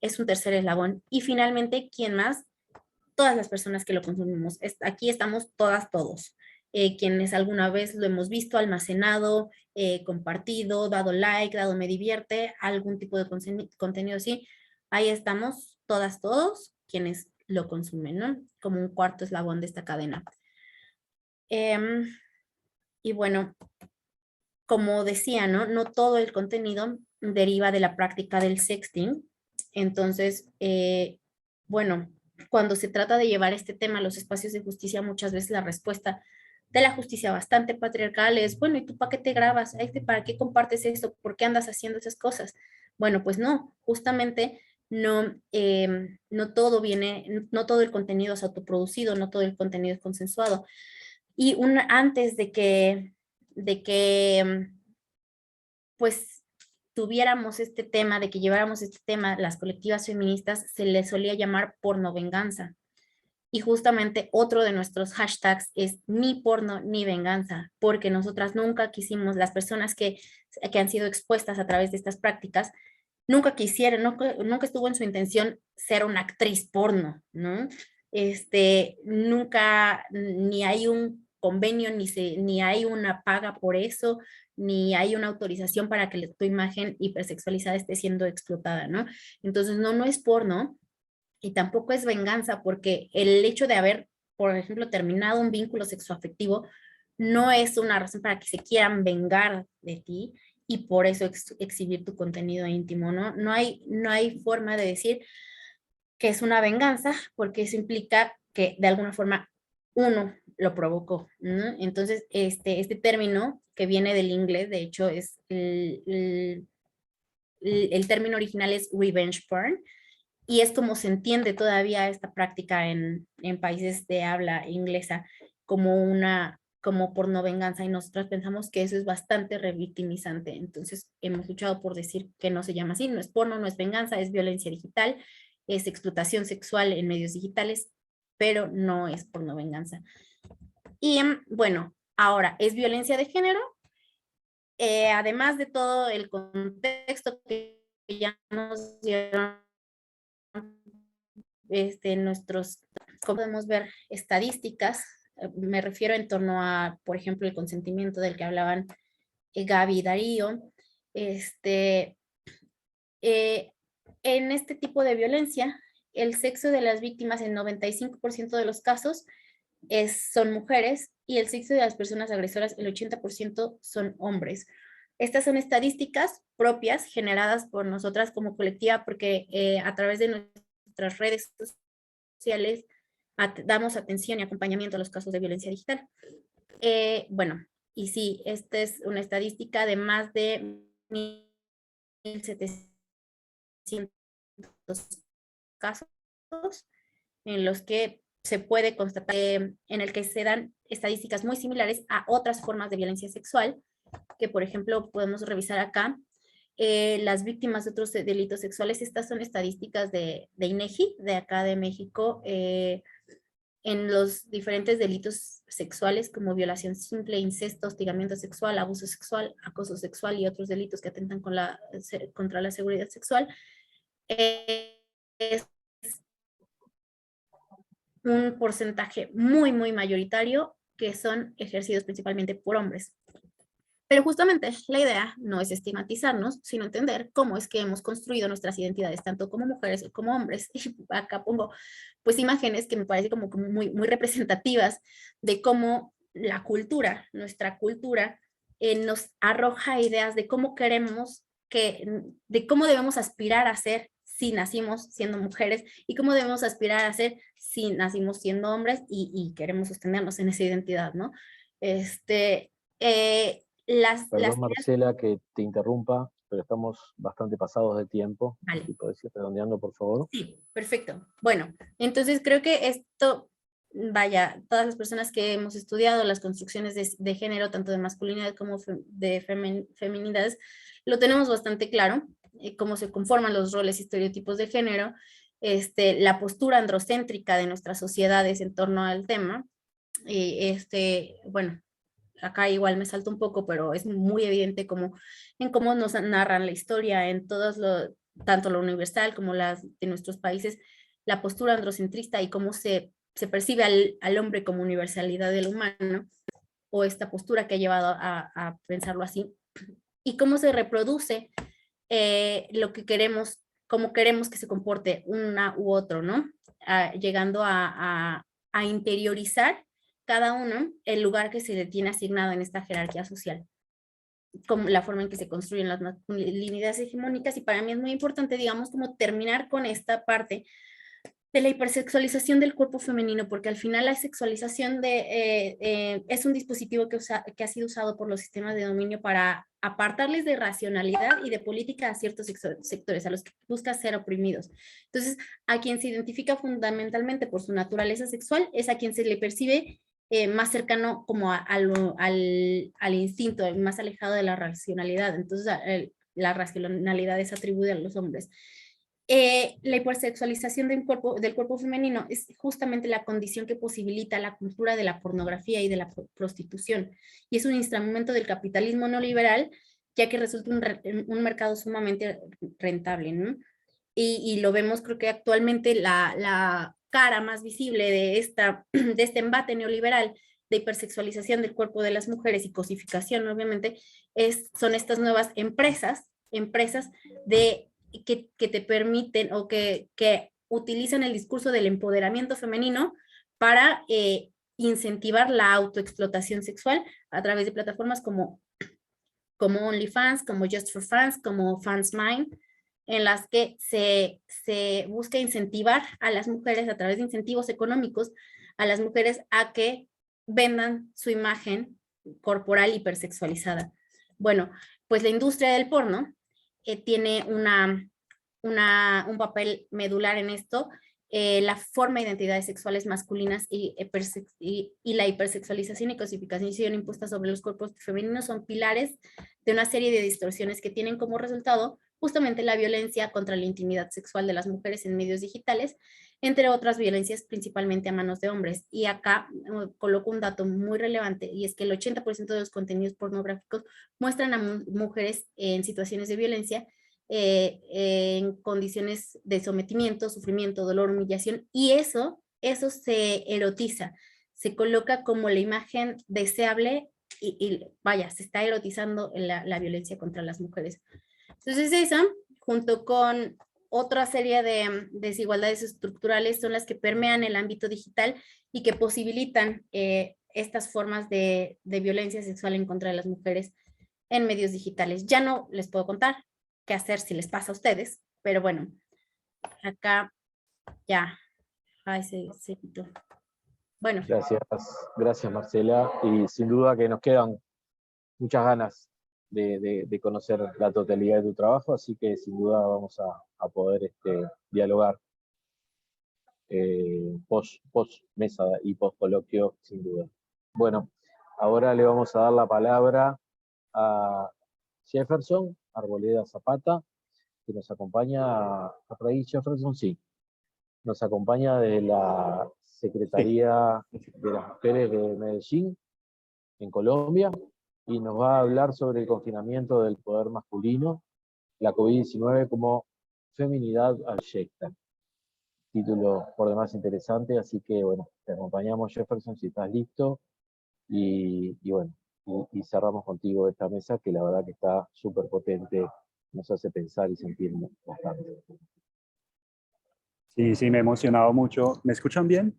Speaker 5: es un tercer eslabón. Y finalmente, ¿quién más? Todas las personas que lo consumimos. Aquí estamos todos. Quienes alguna vez lo hemos visto, almacenado, compartido, dado like, dado me divierte, algún tipo de contenido así. Ahí estamos todos, quienes lo consumen, ¿no? Como un cuarto eslabón de esta cadena. Y bueno, como decía, ¿no? No todo el contenido deriva de la práctica del sexting. Entonces, bueno, cuando se trata de llevar este tema a los espacios de justicia, muchas veces la respuesta de la justicia bastante patriarcal es, bueno, ¿y tú para qué te grabas? ¿Para qué compartes eso? ¿Por qué andas haciendo esas cosas? Bueno, pues no, justamente no, no todo el contenido es autoproducido, no todo el contenido es consensuado. Y antes de que pues tuviéramos este tema, de que lleváramos este tema, las colectivas feministas se les solía llamar porno venganza. Y justamente otro de nuestros hashtags es ni porno ni venganza, porque nosotras nunca quisimos, las personas que han sido expuestas a través de estas prácticas, nunca quisieron, nunca estuvo en su intención ser una actriz porno, ¿no? Nunca, ni hay un convenio, ni hay una paga por eso, ni hay una autorización para que tu imagen hipersexualizada esté siendo explotada, ¿no? Entonces, no es porno y tampoco es venganza, porque el hecho de haber, por ejemplo, terminado un vínculo sexoafectivo no es una razón para que se quieran vengar de ti y por eso exhibir tu contenido íntimo, ¿no? No hay forma de decir que es una venganza, porque eso implica que de alguna forma uno lo provocó, ¿no? Entonces, este término que viene del inglés, de hecho, es el término original es revenge porn, y es como se entiende todavía esta práctica en países de habla inglesa como porno venganza, y nosotros pensamos que eso es bastante revictimizante. Entonces hemos luchado por decir que no se llama así, no es porno, no es venganza, es violencia digital, es explotación sexual en medios digitales, pero no es porno venganza. Y bueno, ahora, ¿es violencia de género? Además de todo el contexto que ya nos dieron podemos ver estadísticas, me refiero en torno a, por ejemplo, el consentimiento del que hablaban Gaby y Darío. En este tipo de violencia, el sexo de las víctimas en 95% de los casos son mujeres, y el sexo de las personas agresoras, el 80% son hombres. Estas son estadísticas propias generadas por nosotras como colectiva, porque a través de nuestras redes sociales damos atención y acompañamiento a los casos de violencia digital. Bueno, y sí, esta es una estadística de más de 1.700 casos en los que se puede constatar, en el que se dan estadísticas muy similares a otras formas de violencia sexual, que por ejemplo podemos revisar acá. Las víctimas de otros delitos sexuales, estas son estadísticas de INEGI, de acá de México, en los diferentes delitos sexuales como violación simple, incesto, hostigamiento sexual, abuso sexual, acoso sexual y otros delitos que atentan contra la seguridad sexual, es un porcentaje muy, muy mayoritario que son ejercidos principalmente por hombres. Pero justamente la idea no es estigmatizarnos, sino entender cómo es que hemos construido nuestras identidades, tanto como mujeres como hombres. Y acá pongo pues imágenes que me parecen como muy, muy representativas de cómo la cultura, nuestra cultura, nos arroja ideas de cómo queremos de cómo debemos aspirar a ser si nacimos siendo mujeres y cómo debemos aspirar a ser si nacimos siendo hombres y queremos sostenernos en esa identidad, ¿no?
Speaker 1: Perdón, Marcela, que te interrumpa, pero estamos bastante pasados de tiempo.
Speaker 5: Vale.
Speaker 1: Si podés ir redondeando, por favor.
Speaker 5: Sí, perfecto. Bueno, entonces creo que esto, vaya, todas las personas que hemos estudiado las construcciones de género, tanto de masculinidad como de feminidades, lo tenemos bastante claro, cómo se conforman los roles y estereotipos de género, la postura androcéntrica de nuestras sociedades en torno al tema. Bueno, acá igual me salto un poco, pero es muy evidente como en cómo nos narran la historia, en todos tanto lo universal como las de nuestros países, la postura androcentrista y cómo se percibe al hombre como universalidad del humano, o esta postura que ha llevado a pensarlo así, y cómo se reproduce lo que queremos, cómo queremos que se comporte una u otro, ¿no? Llegando a interiorizar cada uno el lugar que se le tiene asignado en esta jerarquía social, como la forma en que se construyen las masculinidades hegemónicas. Y para mí es muy importante, digamos, como terminar con esta parte de la hipersexualización del cuerpo femenino, porque al final la sexualización es un dispositivo que ha sido usado por los sistemas de dominio para apartarles de racionalidad y de política a ciertos sectores, a los que busca ser oprimidos. Entonces, a quien se identifica fundamentalmente por su naturaleza sexual es a quien se le percibe más cercano como al instinto, más alejado de la racionalidad. Entonces, la racionalidad es atribuida a los hombres. La hipersexualización del cuerpo femenino es justamente la condición que posibilita la cultura de la pornografía y de la prostitución, y es un instrumento del capitalismo neoliberal, ya que resulta un mercado sumamente rentable, ¿no? Y lo vemos, creo que actualmente la cara más visible de este embate neoliberal de hipersexualización del cuerpo de las mujeres y cosificación, obviamente, son estas nuevas empresas que te permiten o que utilizan el discurso del empoderamiento femenino para incentivar la autoexplotación sexual a través de plataformas como OnlyFans, como Just for Fans, como FansMine, en las que se busca incentivar a las mujeres a través de incentivos económicos a las mujeres a que vendan su imagen corporal hipersexualizada. Bueno, pues la industria del porno tiene un papel medular en esto. La forma de identidades sexuales masculinas y la hipersexualización y cosificación impuesta sobre los cuerpos femeninos son pilares de una serie de distorsiones que tienen como resultado justamente la violencia contra la intimidad sexual de las mujeres en medios digitales, entre otras violencias principalmente a manos de hombres. Y acá coloco un dato muy relevante, y es que el 80% de los contenidos pornográficos muestran a mujeres en situaciones de violencia, en condiciones de sometimiento, sufrimiento, dolor, humillación, y eso se erotiza, se coloca como la imagen deseable y vaya, se está erotizando la violencia contra las mujeres. Entonces eso, junto con otra serie de desigualdades estructurales, son las que permean el ámbito digital y que posibilitan estas formas de violencia sexual en contra de las mujeres en medios digitales. Ya no les puedo contar qué hacer si les pasa a ustedes, pero bueno, acá ya, se quitó. Bueno.
Speaker 1: Gracias Marcela, y sin duda que nos quedan muchas ganas de conocer la totalidad de tu trabajo, así que sin duda vamos a poder dialogar post mesa y post coloquio, sin duda. Bueno, ahora le vamos a dar la palabra a Jefferson Arboleda Zapata, que nos acompaña por ahí. Jefferson, sí, nos acompaña de la Secretaría de las Mujeres de Medellín, en Colombia, y nos va a hablar sobre el confinamiento del poder masculino, la COVID-19 como feminidad abyecta. Título por demás interesante, así que bueno, te acompañamos, Jefferson, si estás listo, y bueno, y cerramos contigo esta mesa que la verdad que está súper potente, nos hace pensar y sentir bastante.
Speaker 6: Sí, me he emocionado mucho. ¿Me escuchan bien?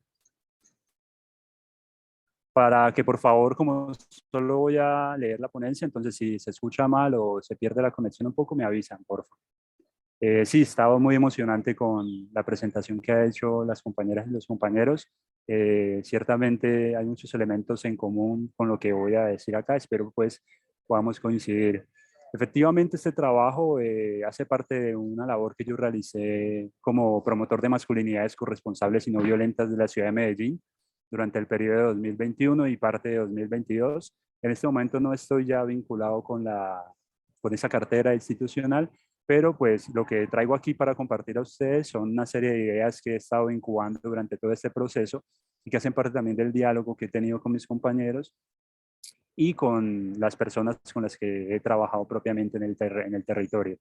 Speaker 6: Para que por favor, como solo voy a leer la ponencia, entonces si se escucha mal o se pierde la conexión un poco, me avisan, por favor. Sí, estaba muy emocionante con la presentación que han hecho las compañeras y los compañeros. Ciertamente hay muchos elementos en común con lo que voy a decir acá. Espero pues podamos coincidir. Efectivamente, este trabajo hace parte de una labor que yo realicé como promotor de masculinidades corresponsables y no violentas de la ciudad de Medellín durante el periodo de 2021 y parte de 2022. En este momento no estoy ya vinculado con esa cartera institucional, pero pues lo que traigo aquí para compartir a ustedes son una serie de ideas que he estado incubando durante todo este proceso y que hacen parte también del diálogo que he tenido con mis compañeros y con las personas con las que he trabajado propiamente en el territorio.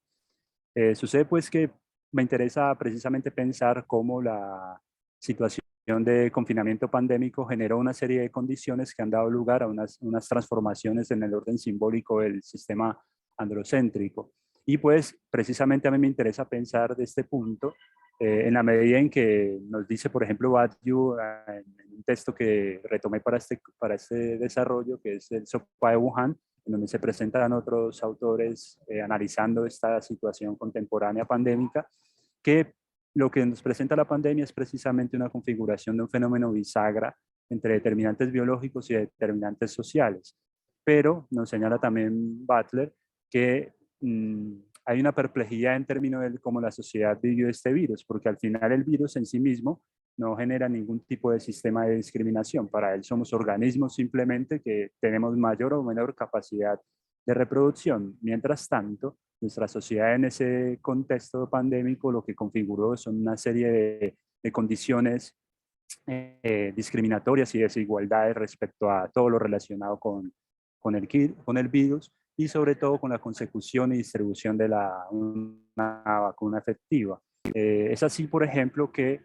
Speaker 6: Sucede pues que me interesa precisamente pensar cómo la situación de confinamiento pandémico generó una serie de condiciones que han dado lugar a unas transformaciones en el orden simbólico del sistema androcéntrico. Y pues precisamente a mí me interesa pensar de este punto en la medida en que nos dice, por ejemplo, Badiou en un texto que retomé para este desarrollo, que es el Sopa de Wuhan, en donde se presentan otros autores analizando esta situación contemporánea pandémica, que lo que nos presenta la pandemia es precisamente una configuración de un fenómeno bisagra entre determinantes biológicos y determinantes sociales. Pero nos señala también Butler que hay una perplejidad en términos de cómo la sociedad vivió este virus, porque al final el virus en sí mismo no genera ningún tipo de sistema de discriminación. Para él somos organismos simplemente que tenemos mayor o menor capacidad de reproducción. Mientras tanto, nuestra sociedad en ese contexto pandémico lo que configuró son una serie de condiciones discriminatorias y desigualdades respecto a todo lo relacionado con el virus y sobre todo con la consecución y distribución de una vacuna efectiva. Es así, por ejemplo, que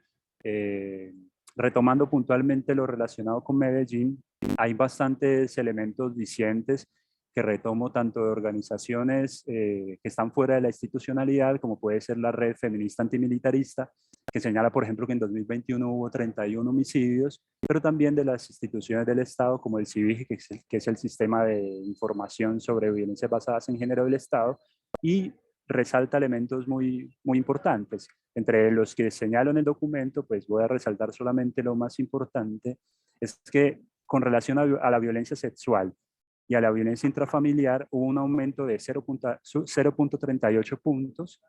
Speaker 6: retomando puntualmente lo relacionado con Medellín, hay bastantes elementos dicientes que retomo tanto de organizaciones que están fuera de la institucionalidad, como puede ser la Red Feminista Antimilitarista, que señala, por ejemplo, que en 2021 hubo 31 homicidios, pero también de las instituciones del Estado, como el CIVIG, que es el sistema de información sobre violencias basadas en género del Estado, y resalta elementos muy importantes. Entre los que señalo en el documento, pues voy a resaltar solamente lo más importante, es que con relación a la violencia sexual y a la violencia intrafamiliar hubo un aumento de 0.38 puntos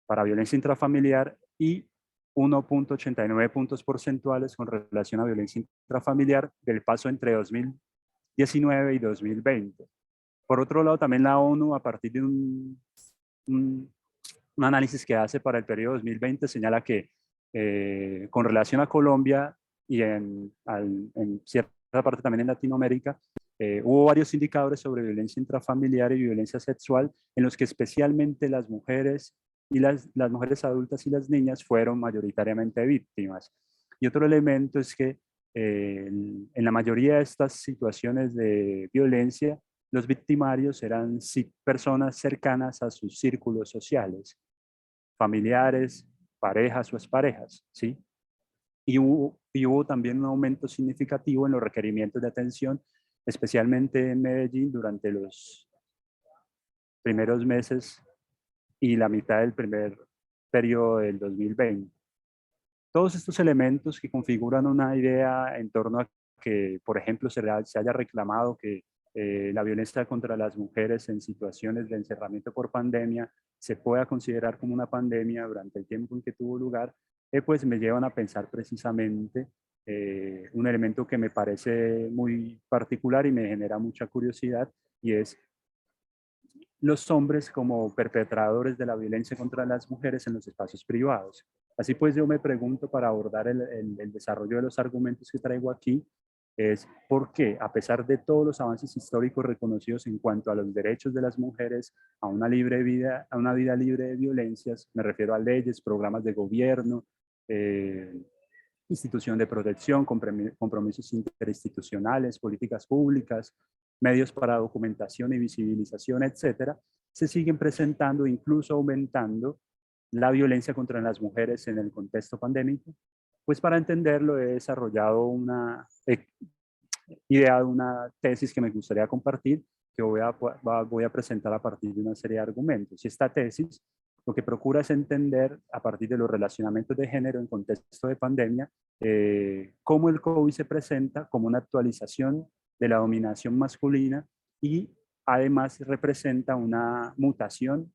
Speaker 6: para violencia intrafamiliar y 1.89 puntos porcentuales con relación a violencia intrafamiliar del paso entre 2019 y 2020. Por otro lado, también la ONU, a partir de un análisis que hace para el periodo 2020, señala que con relación a Colombia y en cierta parte también en Latinoamérica, hubo varios indicadores sobre violencia intrafamiliar y violencia sexual en los que especialmente las mujeres y las mujeres adultas y las niñas fueron mayoritariamente víctimas. Y otro elemento es que en la mayoría de estas situaciones de violencia, los victimarios eran personas cercanas a sus círculos sociales, familiares, parejas o exparejas, ¿sí? Y hubo también un aumento significativo en los requerimientos de atención, especialmente en Medellín durante los primeros meses y la mitad del primer periodo del 2020. Todos estos elementos que configuran una idea en torno a que, por ejemplo, se haya reclamado que la violencia contra las mujeres en situaciones de encerramiento por pandemia se pueda considerar como una pandemia durante el tiempo en que tuvo lugar, pues me llevan a pensar precisamente un elemento que me parece muy particular y me genera mucha curiosidad, y es los hombres como perpetradores de la violencia contra las mujeres en los espacios privados. Así pues, yo me pregunto, para abordar el desarrollo de los argumentos que traigo aquí, es por qué, a pesar de todos los avances históricos reconocidos en cuanto a los derechos de las mujeres a una vida libre de violencias, me refiero a leyes, programas de gobierno, institución de protección, compromisos interinstitucionales, políticas públicas, medios para documentación y visibilización, etcétera, se siguen presentando, incluso aumentando, la violencia contra las mujeres en el contexto pandémico. Pues para entenderlo he desarrollado ideado una tesis que me gustaría compartir, que voy a presentar a partir de una serie de argumentos. Y esta tesis lo que procura es entender, a partir de los relacionamientos de género en contexto de pandemia, cómo el COVID se presenta como una actualización de la dominación masculina y además representa una mutación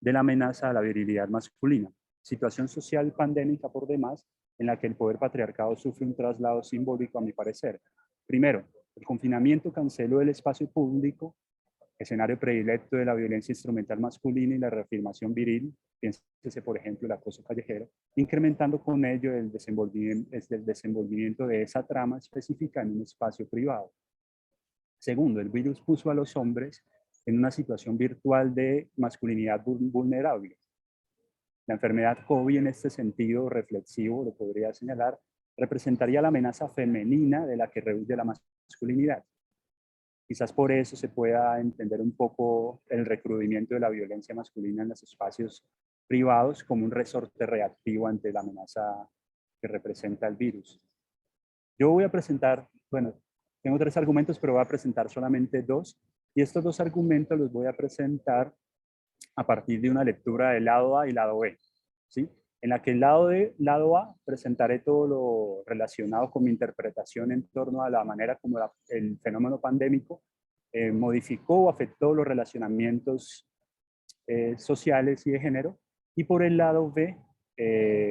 Speaker 6: de la amenaza a la virilidad masculina. Situación social pandémica por demás, en la que el poder patriarcado sufre un traslado simbólico, a mi parecer. Primero, el confinamiento canceló el espacio público, escenario predilecto de la violencia instrumental masculina y la reafirmación viril, piénsese por ejemplo el acoso callejero, incrementando con ello el desenvolvimiento de esa trama específica en un espacio privado. Segundo, el virus puso a los hombres en una situación virtual de masculinidad vulnerable. La enfermedad COVID en este sentido reflexivo, lo podría señalar, representaría la amenaza femenina de la que rehuye la masculinidad. Quizás por eso se pueda entender un poco el recrudimiento de la violencia masculina en los espacios privados como un resorte reactivo ante la amenaza que representa el virus. Yo voy a presentar, bueno, tengo 3 argumentos, pero voy a presentar solamente 2. Y estos 2 argumentos los voy a presentar a partir de una lectura del lado A y lado B, ¿sí? En la que el lado A presentaré todo lo relacionado con mi interpretación en torno a la manera como el fenómeno pandémico modificó o afectó los relacionamientos sociales y de género. Y por el lado B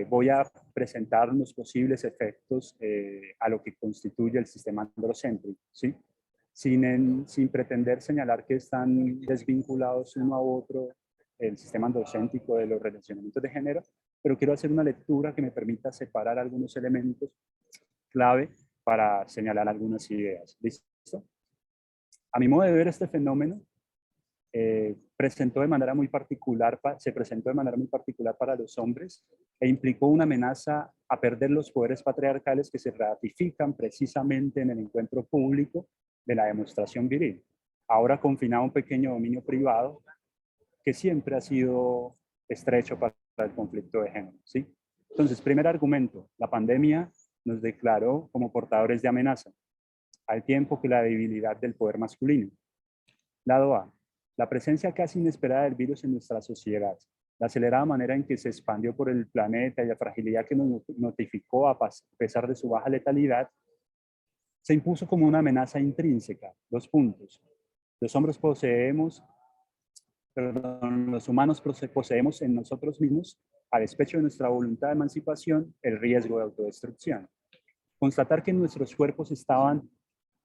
Speaker 6: voy a presentar los posibles efectos a lo que constituye el sistema androcéntrico, ¿sí? Sin pretender señalar que están desvinculados uno a otro el sistema androcéntrico de los relacionamientos de género, pero quiero hacer una lectura que me permita separar algunos elementos clave para señalar algunas ideas. ¿Listo? A mi modo de ver, este fenómeno se presentó de manera muy particular para los hombres e implicó una amenaza a perder los poderes patriarcales que se ratifican precisamente en el encuentro público de la demostración viril. Ahora confinado a un pequeño dominio privado que siempre ha sido estrecho para el conflicto de género, ¿sí? Entonces, primer argumento, la pandemia nos declaró como portadores de amenaza, al tiempo que la debilidad del poder masculino. Lado A, la presencia casi inesperada del virus en nuestra sociedad, la acelerada manera en que se expandió por el planeta y la fragilidad que nos notificó a pesar de su baja letalidad, se impuso como una amenaza intrínseca. 2 puntos. Los humanos poseemos en nosotros mismos, a despecho de nuestra voluntad de emancipación, el riesgo de autodestrucción. Constatar que en nuestros cuerpos estaban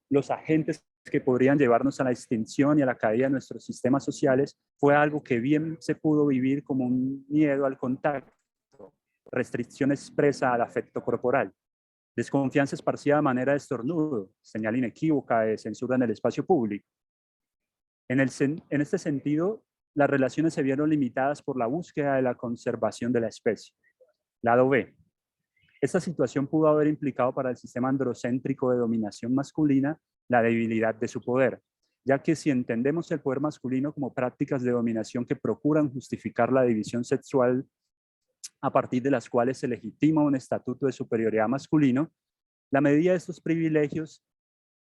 Speaker 6: los agentes que podrían llevarnos a la extinción y a la caída de nuestros sistemas sociales fue algo que bien se pudo vivir como un miedo al contacto, restricción expresa al afecto corporal, desconfianza esparcida de manera de estornudo, señal inequívoca de censura en el espacio público. En este sentido, las relaciones se vieron limitadas por la búsqueda de la conservación de la especie. Lado B. Esta situación pudo haber implicado para el sistema androcéntrico de dominación masculina la debilidad de su poder, ya que si entendemos el poder masculino como prácticas de dominación que procuran justificar la división sexual a partir de las cuales se legitima un estatuto de superioridad masculino, la medida de estos privilegios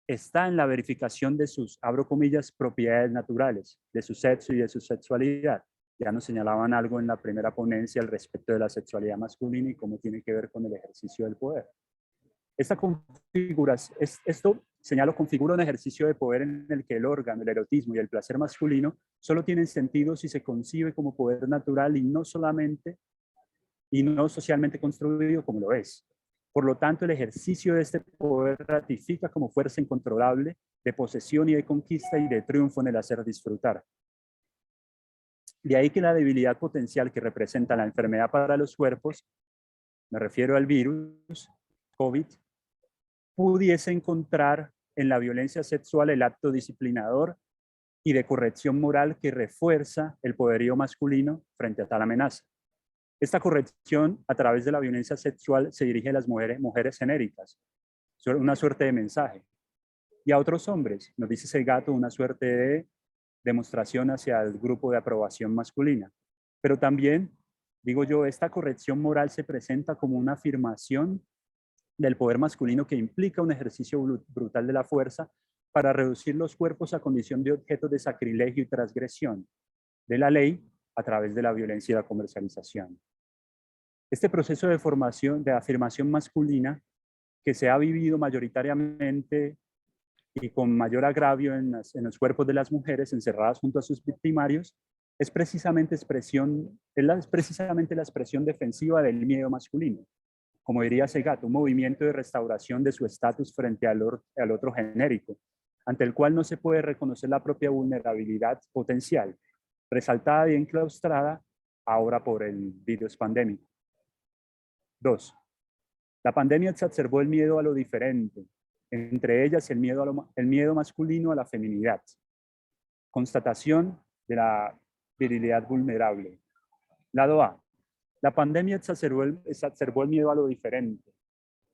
Speaker 6: está en la verificación de sus, abro comillas, propiedades naturales, de su sexo y de su sexualidad. Ya nos señalaban algo en la primera ponencia al respecto de la sexualidad masculina y cómo tiene que ver con el ejercicio del poder. Esto, señalo, configura un ejercicio de poder en el que el órgano, el erotismo y el placer masculino solo tienen sentido si se concibe como poder natural y no socialmente construido como lo es. Por lo tanto, el ejercicio de este poder ratifica como fuerza incontrolable de posesión y de conquista y de triunfo en el hacer disfrutar. De ahí que la debilidad potencial que representa la enfermedad para los cuerpos, me refiero al virus, COVID, pudiese encontrar en la violencia sexual el acto disciplinador y de corrección moral que refuerza el poderío masculino frente a tal amenaza. Esta corrección a través de la violencia sexual se dirige a las mujeres genéricas, una suerte de mensaje. Y a otros hombres, nos dice Segato, una suerte de demostración hacia el grupo de aprobación masculina. Pero también, digo yo, esta corrección moral se presenta como una afirmación del poder masculino que implica un ejercicio brutal de la fuerza para reducir los cuerpos a condición de objeto de sacrilegio y transgresión de la ley a través de la violencia y la comercialización. Este proceso de formación, de afirmación masculina, que se ha vivido mayoritariamente y con mayor agravio en los cuerpos de las mujeres encerradas junto a sus victimarios, es precisamente la expresión defensiva del miedo masculino. Como diría Segato, un movimiento de restauración de su estatus frente al otro genérico, ante el cual no se puede reconocer la propia vulnerabilidad potencial, resaltada y enclaustrada ahora por el virus pandémico. 2. La pandemia exacerbó el miedo a lo diferente, entre ellas el miedo masculino a la feminidad. Constatación de la virilidad vulnerable. Lado A. La pandemia exacerbó el miedo a lo diferente,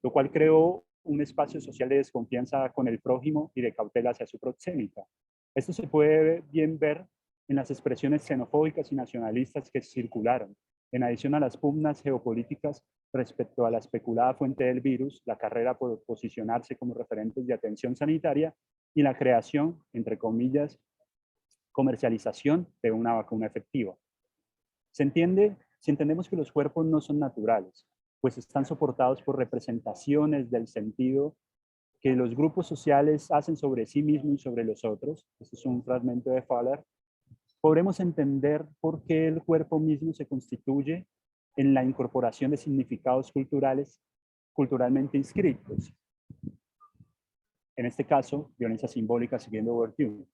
Speaker 6: lo cual creó un espacio social de desconfianza con el prójimo y de cautela hacia su proxénita. Esto se puede bien ver en las expresiones xenofóbicas y nacionalistas que circularon, en adición a las pugnas geopolíticas respecto a la especulada fuente del virus, la carrera por posicionarse como referentes de atención sanitaria y la creación, entre comillas, comercialización de una vacuna efectiva. Si entendemos que los cuerpos no son naturales, pues están soportados por representaciones del sentido que los grupos sociales hacen sobre sí mismos y sobre los otros, este es un fragmento de Faller, podremos entender por qué el cuerpo mismo se constituye en la incorporación de significados culturalmente inscritos. En este caso, violencia simbólica siguiendo Bourdieu.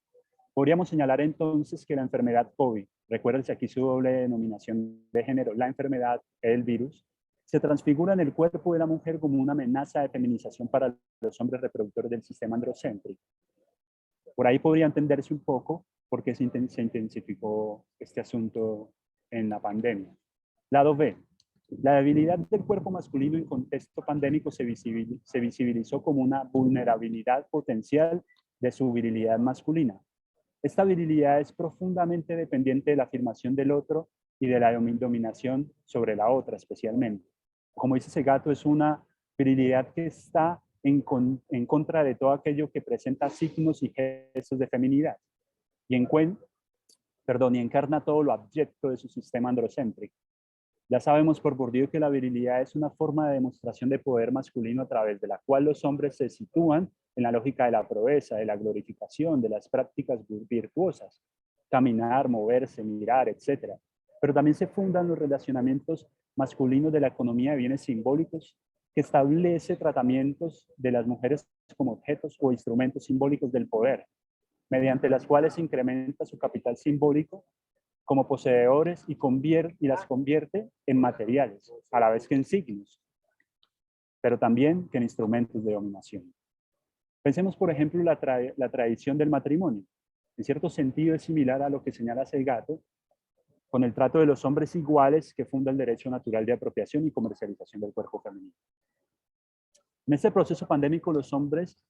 Speaker 6: Podríamos señalar entonces que la enfermedad COVID, recuérdense aquí su doble denominación de género, la enfermedad, el virus, se transfigura en el cuerpo de la mujer como una amenaza de feminización para los hombres reproductores del sistema androcéntrico. Por ahí podría entenderse un poco por qué se intensificó este asunto en la pandemia. Lado B. La debilidad del cuerpo masculino en contexto pandémico se visibilizó como una vulnerabilidad potencial de su virilidad masculina. Esta virilidad es profundamente dependiente de la afirmación del otro y de la dominación sobre la otra especialmente. Como dice Segato, es una virilidad que está en contra de todo aquello que presenta signos y gestos de feminidad y encarna todo lo abyecto de su sistema androcéntrico. Ya sabemos por Bourdieu que la virilidad es una forma de demostración de poder masculino a través de la cual los hombres se sitúan en la lógica de la proeza, de la glorificación, de las prácticas virtuosas, caminar, moverse, mirar, etc. Pero también se fundan los relacionamientos masculinos de la economía de bienes simbólicos, que establece tratamientos de las mujeres como objetos o instrumentos simbólicos del poder, mediante las cuales se incrementa su capital simbólico como poseedores y las convierte en materiales, a la vez que en signos, pero también que en instrumentos de dominación. Pensemos, por ejemplo, la tradición del matrimonio. En cierto sentido es similar a lo que señala Segato, con el trato de los hombres iguales que funda el derecho natural de apropiación y comercialización del cuerpo femenino. En este proceso pandémico, los hombres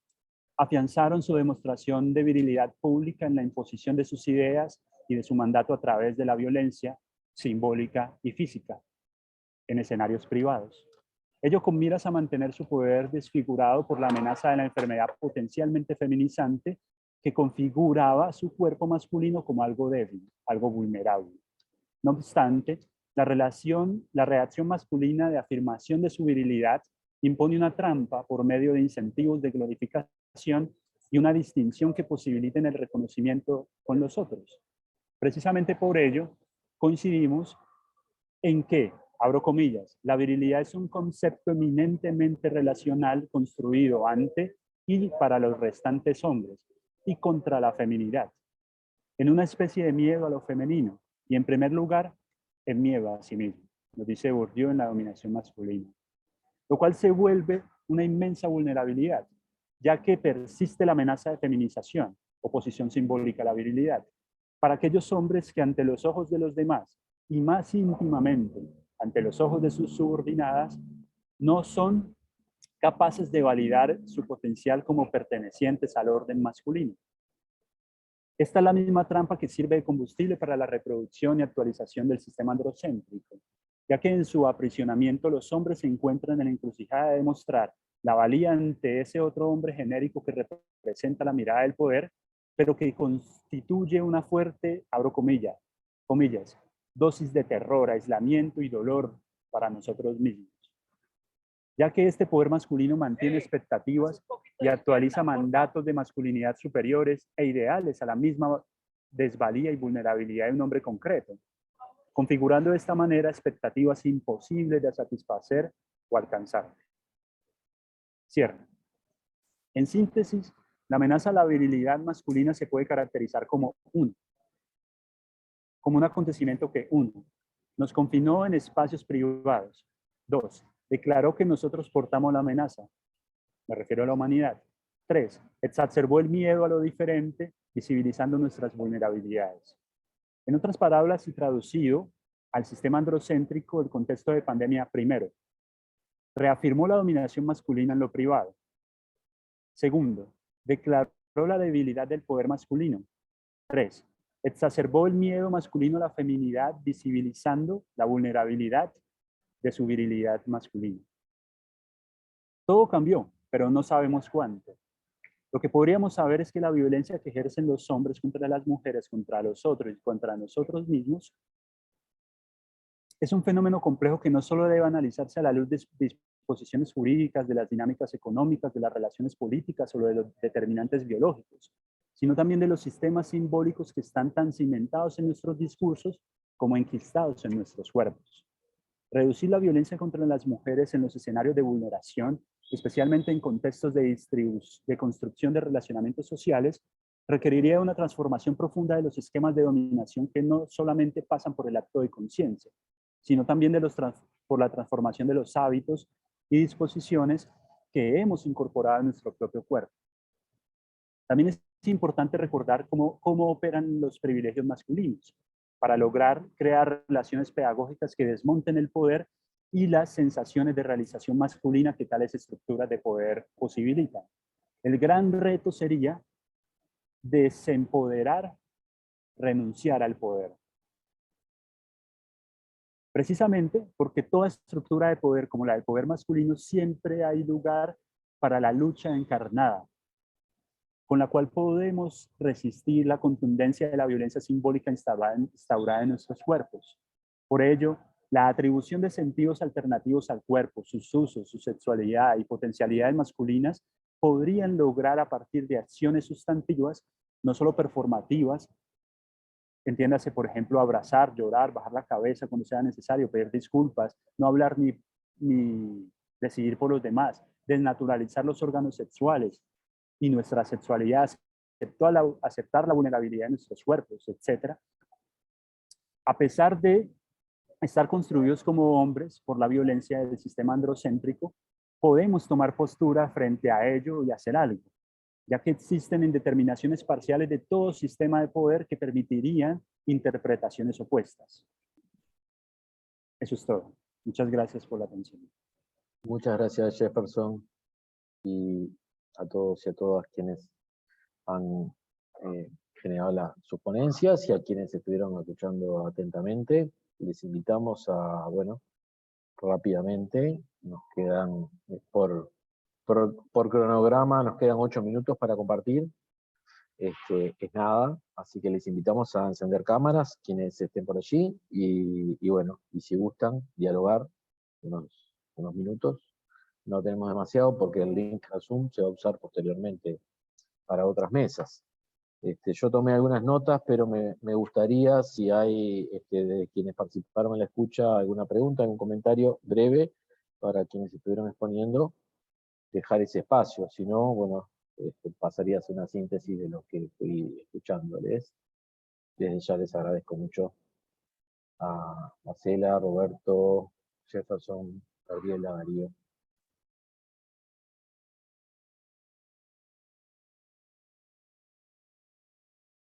Speaker 6: afianzaron su demostración de virilidad pública en la imposición de sus ideas y de su mandato a través de la violencia simbólica y física en escenarios privados. Ello con miras a mantener su poder desfigurado por la amenaza de la enfermedad potencialmente feminizante que configuraba su cuerpo masculino como algo débil, algo vulnerable. No obstante, la reacción masculina de afirmación de su virilidad impone una trampa por medio de incentivos de glorificación y una distinción que posibiliten el reconocimiento con los otros. Precisamente por ello, coincidimos en que, abro comillas, la virilidad es un concepto eminentemente relacional construido ante y para los restantes hombres y contra la feminidad, en una especie de miedo a lo femenino, y en primer lugar, el miedo a sí mismo, nos dice Bourdieu en La dominación masculina, lo cual se vuelve una inmensa vulnerabilidad, ya que persiste la amenaza de feminización, oposición simbólica a la virilidad, para aquellos hombres que ante los ojos de los demás, y más íntimamente ante los ojos de sus subordinadas, no son capaces de validar su potencial como pertenecientes al orden masculino. Esta es la misma trampa que sirve de combustible para la reproducción y actualización del sistema androcéntrico, ya que en su aprisionamiento los hombres se encuentran en la encrucijada de demostrar la valía ante ese otro hombre genérico que representa la mirada del poder, pero que constituye una fuerte, abro comillas, dosis de terror, aislamiento y dolor para nosotros mismos. Ya que este poder masculino mantiene expectativas y actualiza mandatos de masculinidad superiores e ideales a la misma desvalía y vulnerabilidad de un hombre concreto, configurando de esta manera expectativas imposibles de satisfacer o alcanzar. Cierro. En síntesis, la amenaza a la virilidad masculina se puede caracterizar como un acontecimiento que, 1, nos confinó en espacios privados. 2, declaró que nosotros portamos la amenaza. Me refiero a la humanidad. 3, exacerbó el miedo a lo diferente, visibilizando nuestras vulnerabilidades. En otras palabras, y traducido al sistema androcéntrico, el contexto de pandemia, primero, reafirmó la dominación masculina en lo privado. Segundo, declaró la debilidad del poder masculino. 3, exacerbó el miedo masculino a la feminidad, visibilizando la vulnerabilidad de su virilidad masculina. Todo cambió, pero no sabemos cuánto. Lo que podríamos saber es que la violencia que ejercen los hombres contra las mujeres, contra los otros y contra nosotros mismos, es un fenómeno complejo que no solo debe analizarse a la luz de disposiciones jurídicas, de las dinámicas económicas, de las relaciones políticas o de los determinantes biológicos, sino también de los sistemas simbólicos que están tan cimentados en nuestros discursos como enquistados en nuestros cuerpos. Reducir la violencia contra las mujeres en los escenarios de vulneración, especialmente en contextos de construcción de relacionamientos sociales, requeriría una transformación profunda de los esquemas de dominación que no solamente pasan por el acto de conciencia, sino también por la transformación de los hábitos y disposiciones que hemos incorporado en nuestro propio cuerpo. También es importante recordar cómo operan los privilegios masculinos para lograr crear relaciones pedagógicas que desmonten el poder y las sensaciones de realización masculina que tales estructuras de poder posibilitan. El gran reto sería desempoderar, renunciar al poder. Precisamente porque toda estructura de poder, como la del poder masculino, siempre hay lugar para la lucha encarnada, con la cual podemos resistir la contundencia de la violencia simbólica instaurada en nuestros cuerpos. Por ello, la atribución de sentidos alternativos al cuerpo, sus usos, su sexualidad y potencialidades masculinas podrían lograr a partir de acciones sustantivas, no solo performativas, entiéndase, por ejemplo, abrazar, llorar, bajar la cabeza cuando sea necesario, pedir disculpas, no hablar ni decidir por los demás, desnaturalizar los órganos sexuales y nuestra sexualidad, aceptar la vulnerabilidad de nuestros cuerpos, etc. A pesar de estar construidos como hombres por la violencia del sistema androcéntrico, podemos tomar postura frente a ello y hacer algo, ya que existen indeterminaciones parciales de todo sistema de poder que permitirían interpretaciones opuestas. Eso es todo. Muchas gracias por la atención.
Speaker 1: Muchas gracias, Jefferson, y a todos y a todas quienes han generado sus ponencias y a quienes estuvieron escuchando atentamente. Les invitamos a, bueno, rápidamente, nos quedan por cronograma, nos quedan 8 minutos para compartir. Es nada, así que les invitamos a encender cámaras, quienes estén por allí, y bueno, y si gustan dialogar unos minutos. No tenemos demasiado porque el link a Zoom se va a usar posteriormente para otras mesas. Yo tomé algunas notas, pero me gustaría, si hay de quienes participaron en la escucha, alguna pregunta, algún comentario breve para quienes estuvieron exponiendo, dejar ese espacio. Si no, bueno, pasaría a hacer una síntesis de lo que fui escuchándoles. Desde ya les agradezco mucho a Marcela, Roberto, Jefferson, Gabriela, Darío.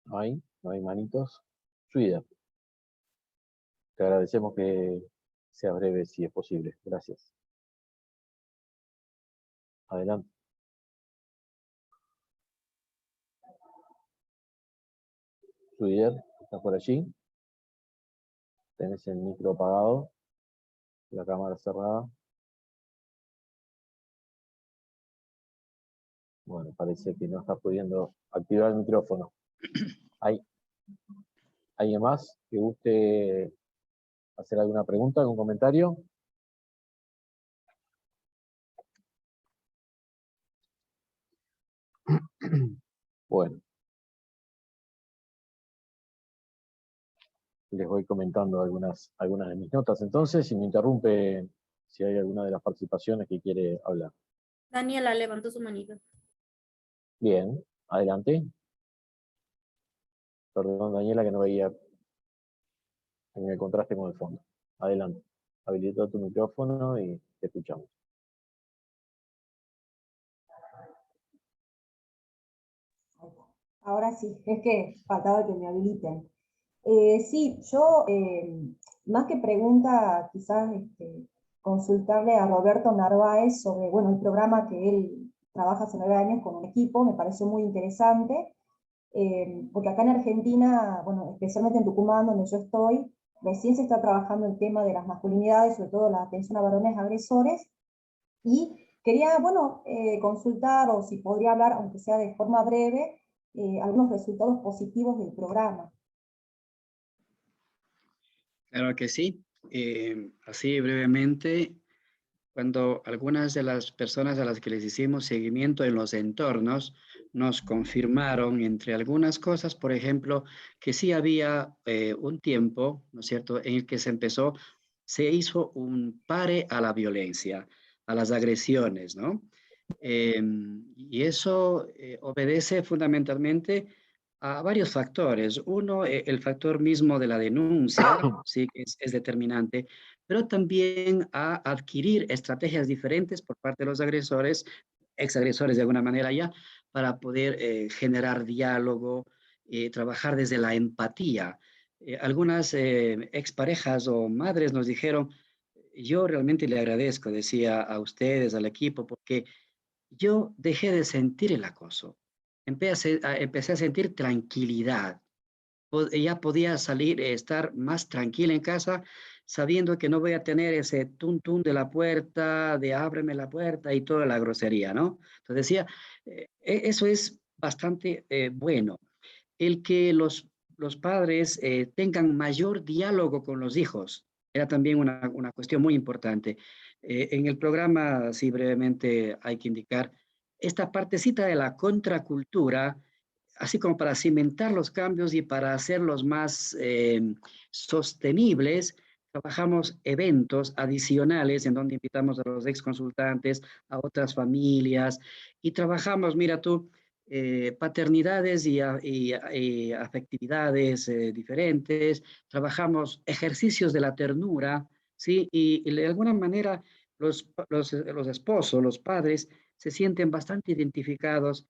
Speaker 1: No hay manitos. Suida. Te agradecemos que sea breve si es posible. Gracias. Adelante. Suider, ¿estás por allí? Tenés el micro apagado, la cámara cerrada. Bueno, parece que no está pudiendo activar el micrófono. ¿Hay alguien más que guste hacer alguna pregunta, algún comentario? Bueno. Les voy comentando algunas de mis notas entonces, y me interrumpe si hay alguna de las participaciones que quiere hablar.
Speaker 5: Daniela levantó su manito.
Speaker 1: Bien, adelante. Perdón, Daniela, que no veía en el contraste con el fondo. Adelante. Habilita tu micrófono y te escuchamos.
Speaker 7: Ahora sí, es que faltaba que me habiliten. Sí, yo, más que pregunta, quizás consultarle a Roberto Narváez sobre, bueno, el programa que él trabaja hace 9 años con un equipo, me pareció muy interesante, porque acá en Argentina, bueno, especialmente en Tucumán, donde yo estoy, recién se está trabajando el tema de las masculinidades, sobre todo la atención a varones agresores, y quería, bueno, consultar, o si podría hablar, aunque sea de forma breve, algunos resultados positivos del programa.
Speaker 4: Claro que sí. Así brevemente, cuando algunas de las personas a las que les hicimos seguimiento en los entornos nos confirmaron, entre algunas cosas, por ejemplo, que sí había un tiempo, ¿no es cierto?, en el que se hizo un pare a la violencia, a las agresiones, ¿no? Y eso obedece fundamentalmente a varios factores. Uno, el factor mismo de la denuncia, sí, es determinante, pero también a adquirir estrategias diferentes por parte de los agresores, exagresores de alguna manera ya, para poder generar diálogo, trabajar desde la empatía. Algunas exparejas o madres nos dijeron, yo realmente le agradezco, decía, a ustedes, al equipo, porque yo dejé de sentir el acoso. Empecé a sentir tranquilidad. Ella podía salir, estar más tranquila en casa, sabiendo que no voy a tener ese tun de la puerta, de ábreme la puerta y toda la grosería, ¿no? Entonces decía, eso es bastante bueno. El que los padres tengan mayor diálogo con los hijos era también una cuestión muy importante. En el programa, sí, brevemente hay que indicar, esta partecita de la contracultura, así como para cimentar los cambios y para hacerlos más sostenibles, trabajamos eventos adicionales en donde invitamos a los exconsultantes, a otras familias, y trabajamos, mira tú, paternidades y afectividades diferentes, trabajamos ejercicios de la ternura, ¿sí? Y de alguna manera los esposos, los padres, se sienten bastante identificados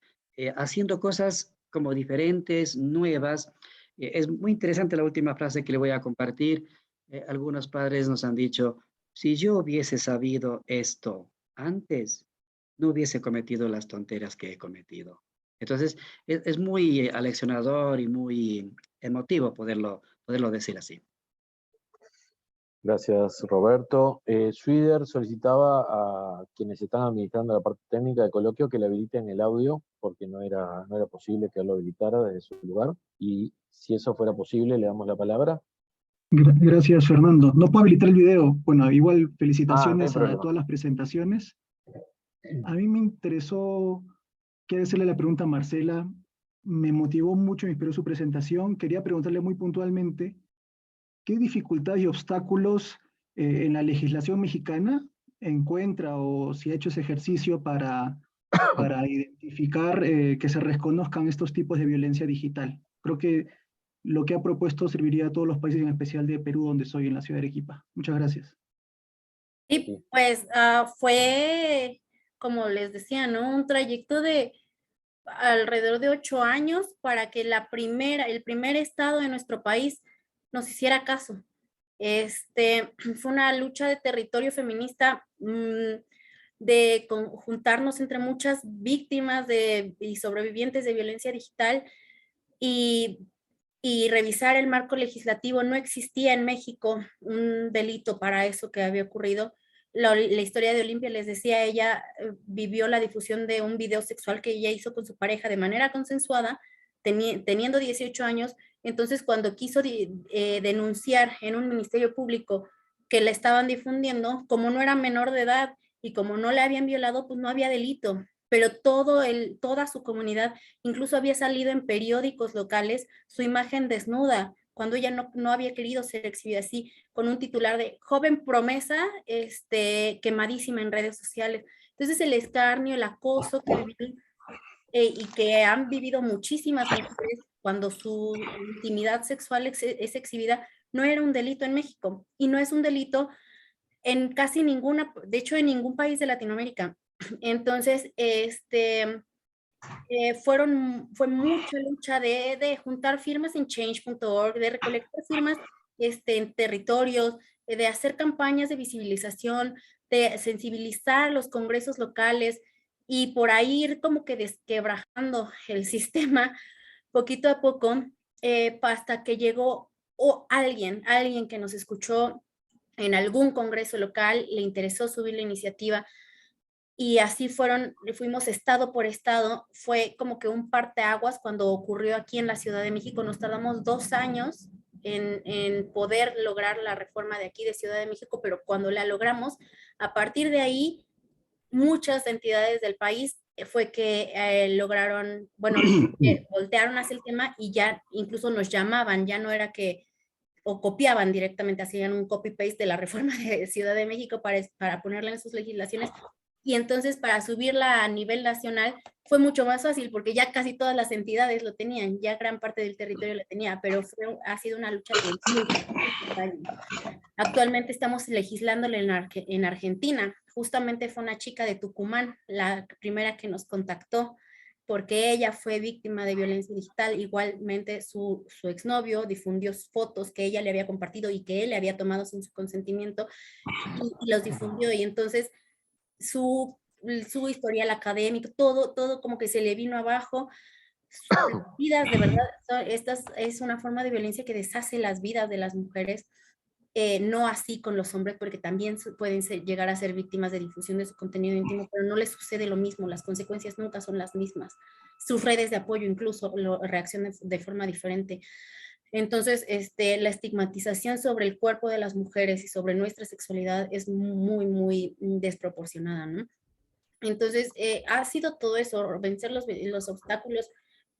Speaker 4: haciendo cosas como diferentes, nuevas. Es muy interesante la última frase que le voy a compartir. Algunos padres nos han dicho, si yo hubiese sabido esto antes, no hubiese cometido las tonteras que he cometido. Entonces, es muy aleccionador y muy emotivo poderlo decir así.
Speaker 1: Gracias, Roberto. Suider solicitaba a quienes están administrando la parte técnica del coloquio que le habiliten el audio, porque no era posible que él lo habilitara desde su lugar. Y si eso fuera posible, le damos la palabra.
Speaker 8: Gracias, Fernando. No puedo habilitar el video. Bueno, igual
Speaker 1: No hay
Speaker 8: felicitaciones a
Speaker 1: problema.
Speaker 8: todas las presentaciones. A mí me interesó, quiero hacerle la pregunta a Marcela, me motivó mucho, me inspiró su presentación. Quería preguntarle muy puntualmente, ¿qué dificultades y obstáculos en la legislación mexicana encuentra o si ha hecho ese ejercicio para identificar que se reconozcan estos tipos de violencia digital? Creo que lo que ha propuesto serviría a todos los países, en especial de Perú, donde soy, en la ciudad de Arequipa. Muchas gracias.
Speaker 5: Y pues fue, como les decía, ¿no? Un trayecto de alrededor de 8 años para que el primer estado de nuestro país nos hiciera caso. Fue una lucha de territorio feminista, de juntarnos entre muchas víctimas y sobrevivientes de violencia digital y revisar el marco legislativo. No existía en México un delito para eso que había ocurrido. La historia de Olimpia, les decía, ella vivió la difusión de un video sexual que ella hizo con su pareja de manera consensuada, teniendo 18 años. Entonces, cuando quiso denunciar en un ministerio público que la estaban difundiendo, como no era menor de edad y como no la habían violado, pues no había delito. Pero toda su comunidad, incluso había salido en periódicos locales su imagen desnuda, cuando ella no había querido ser exhibida así, con un titular de joven promesa quemadísima en redes sociales. Entonces el escarnio, el acoso que viví, y que han vivido muchísimas mujeres cuando su intimidad sexual es exhibida, no era un delito en México, y no es un delito en casi de hecho en ningún país de Latinoamérica. Entonces, fue mucha lucha de juntar firmas en change.org, de recolectar firmas en territorios, de hacer campañas de visibilización, de sensibilizar los congresos locales, y por ahí ir como que desquebrajando el sistema poquito a poco, hasta que llegó alguien que nos escuchó en algún congreso local, le interesó subir la iniciativa, y así fuimos estado por estado. Fue como que un parteaguas cuando ocurrió aquí en la Ciudad de México. Nos tardamos 2 años en poder lograr la reforma de aquí de Ciudad de México, pero cuando la logramos, a partir de ahí, muchas entidades del país fue que lograron, bueno, voltearon hacia el tema y ya incluso nos llamaban, ya no era que o copiaban directamente, hacían un copy-paste de la reforma de Ciudad de México para ponerla en sus legislaciones. Y entonces para subirla a nivel nacional fue mucho más fácil, porque ya casi todas las entidades lo tenían, ya gran parte del territorio lo tenía, pero ha sido una lucha de muchos años. Actualmente estamos legislándolo en Argentina. Justamente fue una chica de Tucumán la primera que nos contactó, porque ella fue víctima de violencia digital. Igualmente su exnovio difundió fotos que ella le había compartido y que él le había tomado sin su consentimiento, y los difundió, y entonces su historial académico, todo como que se le vino abajo. Sus vidas, de verdad, esta es una forma de violencia que deshace las vidas de las mujeres. No así con los hombres, porque también pueden llegar a ser víctimas de difusión de su contenido íntimo, pero no les sucede lo mismo, las consecuencias nunca son las mismas. Sus redes de apoyo incluso reaccionan de forma diferente. Entonces, la estigmatización sobre el cuerpo de las mujeres y sobre nuestra sexualidad es muy, muy desproporcionada, ¿no? Entonces, ha sido todo eso, vencer los obstáculos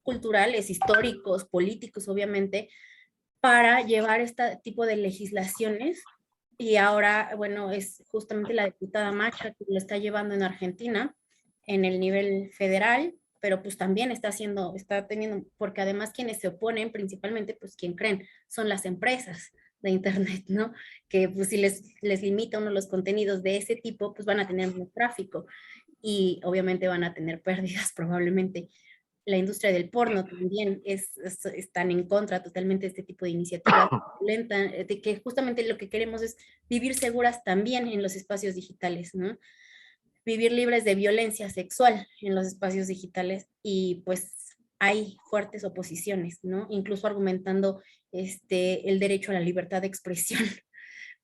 Speaker 5: culturales, históricos, políticos, obviamente, para llevar este tipo de legislaciones. Y ahora, bueno, es justamente la diputada Macha que lo está llevando en Argentina, en el nivel federal, pero pues también está teniendo, porque además quienes se oponen principalmente, pues quien creen, son las empresas de internet, ¿no? Que pues si les limita uno los contenidos de ese tipo, pues van a tener un tráfico y obviamente van a tener pérdidas probablemente. La industria del porno también están en contra totalmente de este tipo de iniciativas violentas, de que justamente lo que queremos es vivir seguras también en los espacios digitales, ¿no? Vivir libres de violencia sexual en los espacios digitales, y pues hay fuertes oposiciones, ¿no? Incluso argumentando el derecho a la libertad de expresión,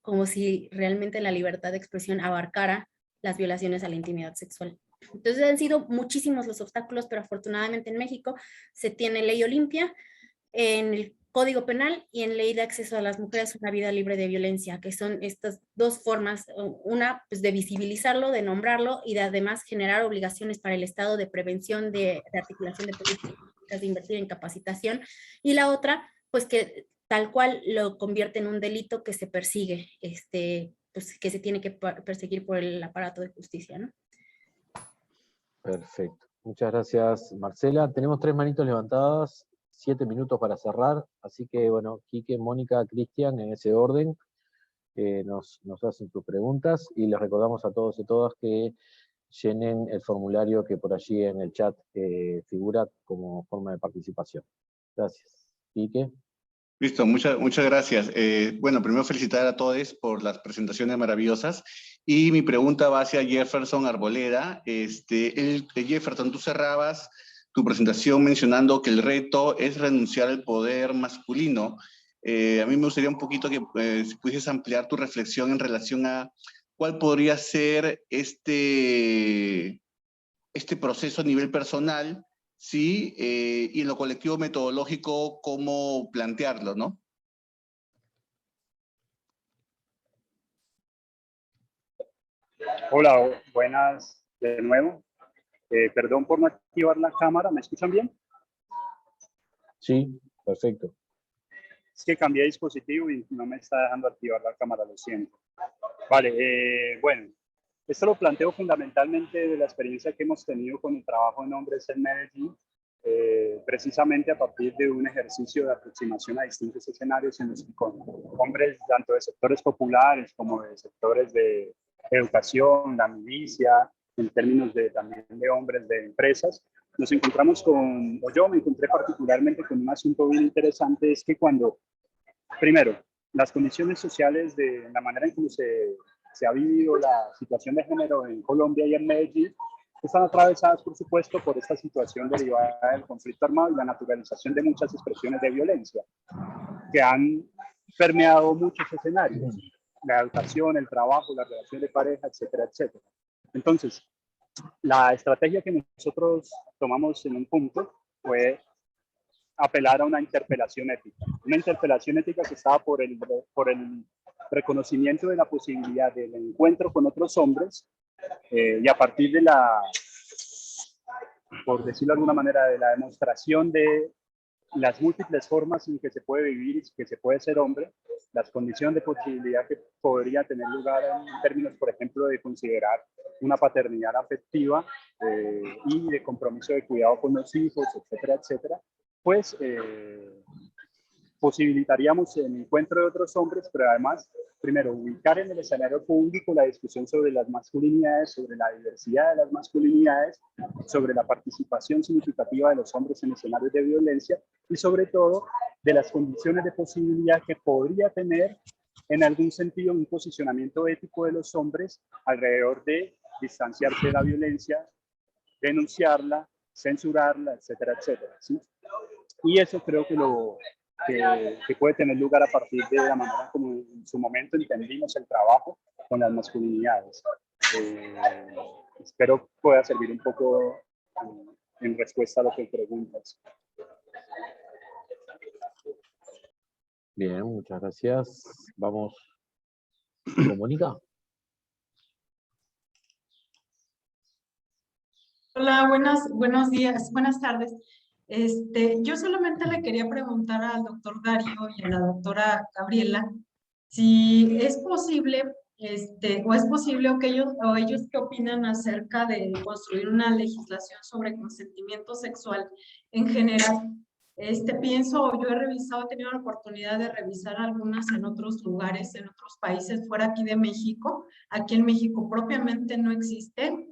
Speaker 5: como si realmente la libertad de expresión abarcara las violaciones a la intimidad sexual. Entonces han sido muchísimos los obstáculos, pero afortunadamente en México se tiene ley Olimpia, en el Código Penal y en ley de acceso a las mujeres a una vida libre de violencia, que son estas dos formas, una pues de visibilizarlo, de nombrarlo, y de además generar obligaciones para el Estado de prevención, de articulación de políticas, de invertir en capacitación, y la otra pues que tal cual lo convierte en un delito que se persigue, pues que se tiene que perseguir por el aparato de justicia, ¿no?
Speaker 1: Perfecto. Muchas gracias, Marcela. Tenemos 3 manitos levantadas. 7 minutos para cerrar, así que bueno, Quique, Mónica, Cristian, en ese orden, nos hacen sus preguntas, y les recordamos a todos y todas que llenen el formulario que por allí en el chat figura como forma de participación. Gracias. Quique.
Speaker 9: Listo, muchas gracias. Bueno, primero felicitar a todos por las presentaciones maravillosas, y mi pregunta va hacia Jefferson Arboleda. Jefferson, tú cerrabas tu presentación mencionando que el reto es renunciar al poder masculino. A mí me gustaría un poquito que si pudieses ampliar tu reflexión en relación a cuál podría ser este proceso a nivel personal, ¿sí? Y en lo colectivo metodológico, cómo plantearlo, ¿no?
Speaker 6: Hola, buenas de nuevo. Perdón por no activar la cámara, ¿me escuchan bien?
Speaker 1: Sí, perfecto.
Speaker 6: Es que cambié de dispositivo y no me está dejando activar la cámara, lo siento. Vale, bueno, esto lo planteo fundamentalmente de la experiencia que hemos tenido con el trabajo en hombres en Medellín, precisamente a partir de un ejercicio de aproximación a distintos escenarios en los que con hombres tanto de sectores populares como de sectores de educación, la milicia, en términos también de hombres de empresas, nos encontramos o yo me encontré particularmente con un asunto bien interesante, es que primero, las condiciones sociales de la manera en que se ha vivido la situación de género en Colombia y en Medellín están atravesadas, por supuesto, por esta situación derivada del conflicto armado y la naturalización de muchas expresiones de violencia que han permeado muchos escenarios, la educación, el trabajo, la relación de pareja, etcétera, etcétera. Entonces, la estrategia que nosotros tomamos en un punto fue apelar a una interpelación ética. Una interpelación ética que estaba por el reconocimiento de la posibilidad del encuentro con otros hombres y a partir de por decirlo de alguna manera, de la demostración de las múltiples formas en que se puede vivir y que se puede ser hombre, las condiciones de posibilidad que podría tener lugar en términos, por ejemplo, de considerar una paternidad afectiva y de compromiso de cuidado con los hijos, etcétera, etcétera, pues posibilitaríamos el encuentro de otros hombres, pero además, primero, ubicar en el escenario público la discusión sobre las masculinidades, sobre la diversidad de las masculinidades, sobre la participación significativa de los hombres en escenarios de violencia y sobre todo de las condiciones de posibilidad que podría tener en algún sentido un posicionamiento ético de los hombres alrededor de distanciarse de la violencia, denunciarla, censurarla, etcétera, etcétera, ¿sí? Y eso creo que puede tener lugar a partir de la manera como en su momento entendimos el trabajo con las masculinidades. Espero pueda servir un poco en respuesta a lo que preguntas.
Speaker 1: Bien, muchas gracias. Vamos con Mónica.
Speaker 10: Hola, buenos días, buenas tardes. Yo solamente le quería preguntar al doctor Darío y a la doctora Gabriela si es posible, o es posible o ellos qué opinan acerca de construir una legislación sobre consentimiento sexual en general. Yo he revisado, he tenido la oportunidad de revisar algunas en otros lugares, en otros países fuera aquí de México. Aquí en México propiamente no existe.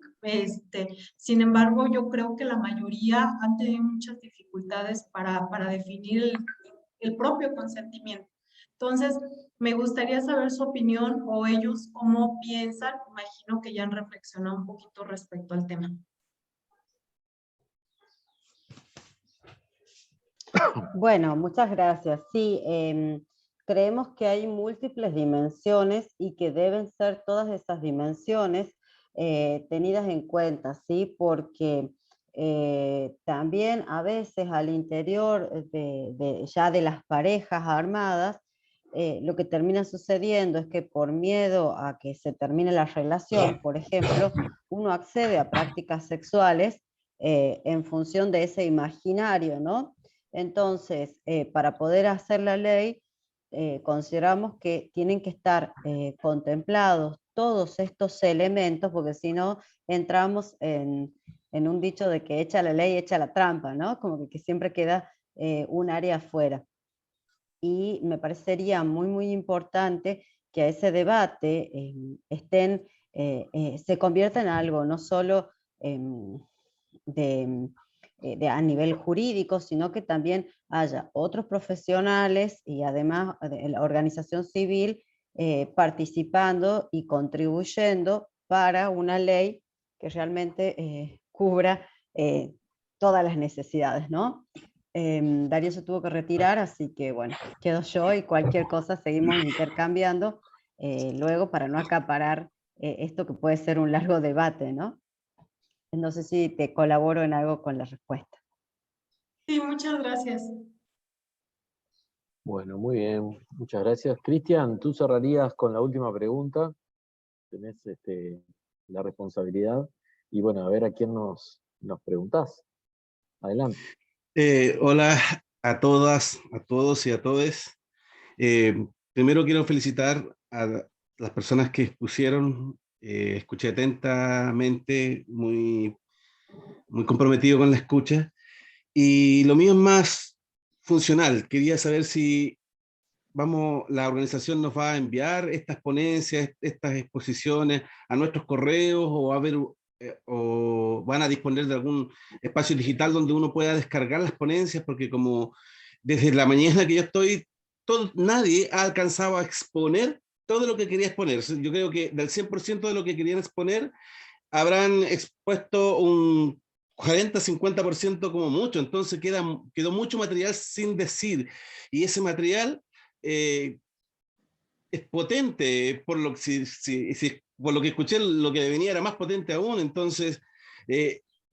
Speaker 10: Sin embargo, yo creo que la mayoría han tenido muchas dificultades para definir el propio consentimiento. Entonces, me gustaría saber su opinión o ellos cómo piensan. Imagino que ya han reflexionado un poquito respecto al tema.
Speaker 3: Bueno, muchas gracias. Sí, creemos que hay múltiples dimensiones y que deben ser todas esas dimensiones tenidas en cuenta, ¿sí? Porque también a veces al interior ya de las parejas armadas, lo que termina sucediendo es que por miedo a que se termine la relación, por ejemplo, uno accede a prácticas sexuales en función de ese imaginario, ¿no? Entonces, para poder hacer la ley, consideramos que tienen que estar contemplados todos estos elementos, porque si no entramos en un dicho de que echa la ley, echa la trampa, ¿no? Como que siempre queda un área afuera. Y me parecería muy importante que a ese debate se convierta en algo no solo a nivel jurídico, sino que también haya otros profesionales y además de la organización civil participando y contribuyendo para una ley que realmente cubra todas las necesidades, ¿no? Darío se tuvo que retirar, así que bueno, quedo yo y cualquier cosa seguimos intercambiando luego para no acaparar esto que puede ser un largo debate, ¿no? No sé si te colaboro en algo con la respuesta.
Speaker 10: Sí, muchas gracias.
Speaker 1: Bueno, muy bien, muchas gracias. Cristian, tú cerrarías con la última pregunta, tenés la responsabilidad, y bueno, a ver a quién nos preguntás. Adelante.
Speaker 11: Hola a todas, a todos y a todes. Primero quiero felicitar a las personas que expusieron, escuché atentamente, muy comprometido con la escucha, y lo mío es más funcional. Quería saber si la organización nos va a enviar estas ponencias, estas exposiciones a nuestros correos, o o van a disponer de algún espacio digital donde uno pueda descargar las ponencias, porque como desde la mañana que yo estoy, nadie ha alcanzado a exponer todo lo que quería exponer. Yo creo que del 100% de lo que querían exponer, habrán expuesto un 40-50% como mucho, entonces quedó mucho material sin decir, y ese material es potente, por lo que, por lo que escuché, lo que venía era más potente aún. Entonces,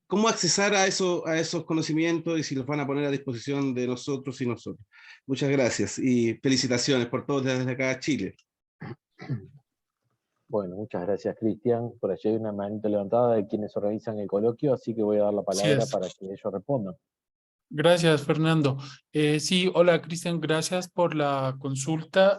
Speaker 11: ¿cómo accesar a esos conocimientos, y si los van a poner a disposición de nosotros y nosotros? Muchas gracias y felicitaciones por todos desde acá a Chile.
Speaker 1: Bueno, muchas gracias, Cristian. Por allí hay una manita levantada de quienes organizan el coloquio, así que voy a dar la palabra para que ellos respondan.
Speaker 12: Gracias, Fernando. Sí, hola, Cristian, gracias por la consulta.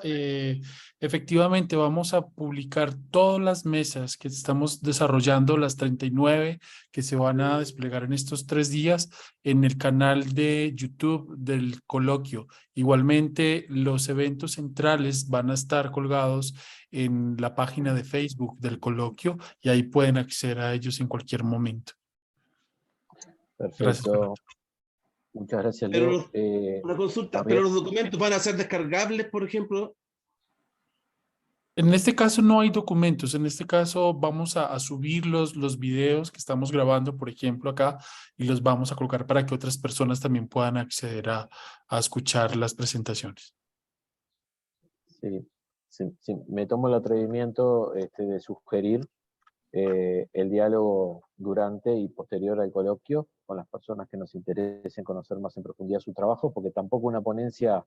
Speaker 12: Efectivamente, vamos a publicar todas las mesas que estamos desarrollando, las 39 que se van a desplegar en estos 3 días, en el canal de YouTube del coloquio. Igualmente, los eventos centrales van a estar colgados en la página de Facebook del coloquio, y ahí pueden acceder a ellos en cualquier momento.
Speaker 1: Perfecto.
Speaker 12: Gracias.
Speaker 1: Muchas gracias,
Speaker 11: Pero
Speaker 1: Leo.
Speaker 11: una consulta, ¿pero los documentos van a ser descargables, por ejemplo?
Speaker 12: En este caso no hay documentos, en este caso vamos a subir los videos que estamos grabando, por ejemplo, acá, y los vamos a colocar para que otras personas también puedan acceder a escuchar las presentaciones.
Speaker 1: Sí, me tomo el atrevimiento de sugerir el diálogo durante y posterior al coloquio con las personas que nos interesen conocer más en profundidad su trabajo, porque tampoco una ponencia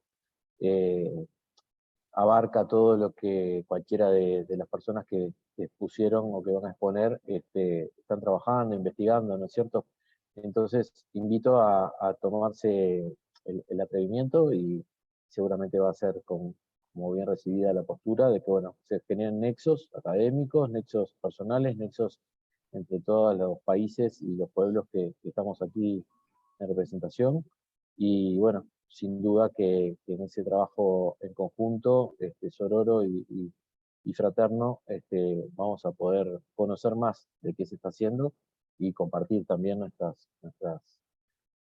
Speaker 1: abarca todo lo que cualquiera de las personas que expusieron o que van a exponer están trabajando, investigando, ¿no es cierto? Entonces, invito a tomarse el atrevimiento, y seguramente va a ser como bien recibida la postura de que, bueno, se generen nexos académicos, nexos personales, nexos entre todos los países y los pueblos que estamos aquí en representación. Y bueno, sin duda que en ese trabajo en conjunto, sororo y fraterno, vamos a poder conocer más de qué se está haciendo y compartir también nuestras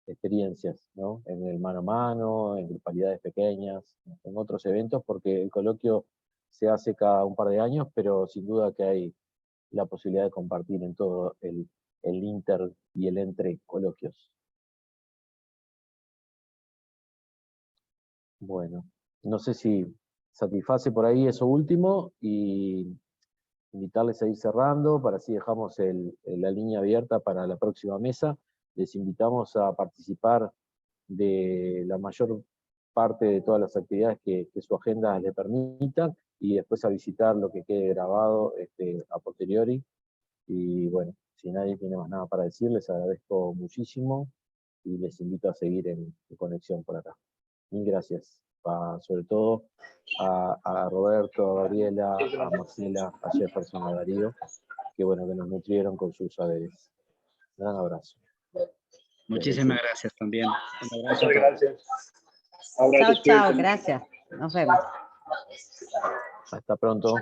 Speaker 1: experiencias, ¿no? En el mano a mano, en grupalidades pequeñas, en otros eventos, porque el coloquio se hace cada un par de años, pero sin duda que hay la posibilidad de compartir en todo el inter y el entre coloquios. Bueno, no sé si satisface por ahí eso último, y invitarles a ir cerrando, para así dejamos la línea abierta para la próxima mesa. Les invitamos a participar de la mayor parte de todas las actividades que su agenda le permitan, y después a visitar lo que quede grabado a posteriori. Y bueno, si nadie tiene más nada para decir, les agradezco muchísimo y les invito a seguir en conexión por acá. Mil gracias. Sobre todo a Roberto, a Gabriela, a Marcela, a Jefferson, a Darío, que bueno, que nos nutrieron con sus saberes. Un gran abrazo.
Speaker 4: Muchísimas gracias también. Un abrazo.
Speaker 1: Muchas gracias.
Speaker 3: Chao, chao, gracias. Nos vemos.
Speaker 1: Hasta pronto.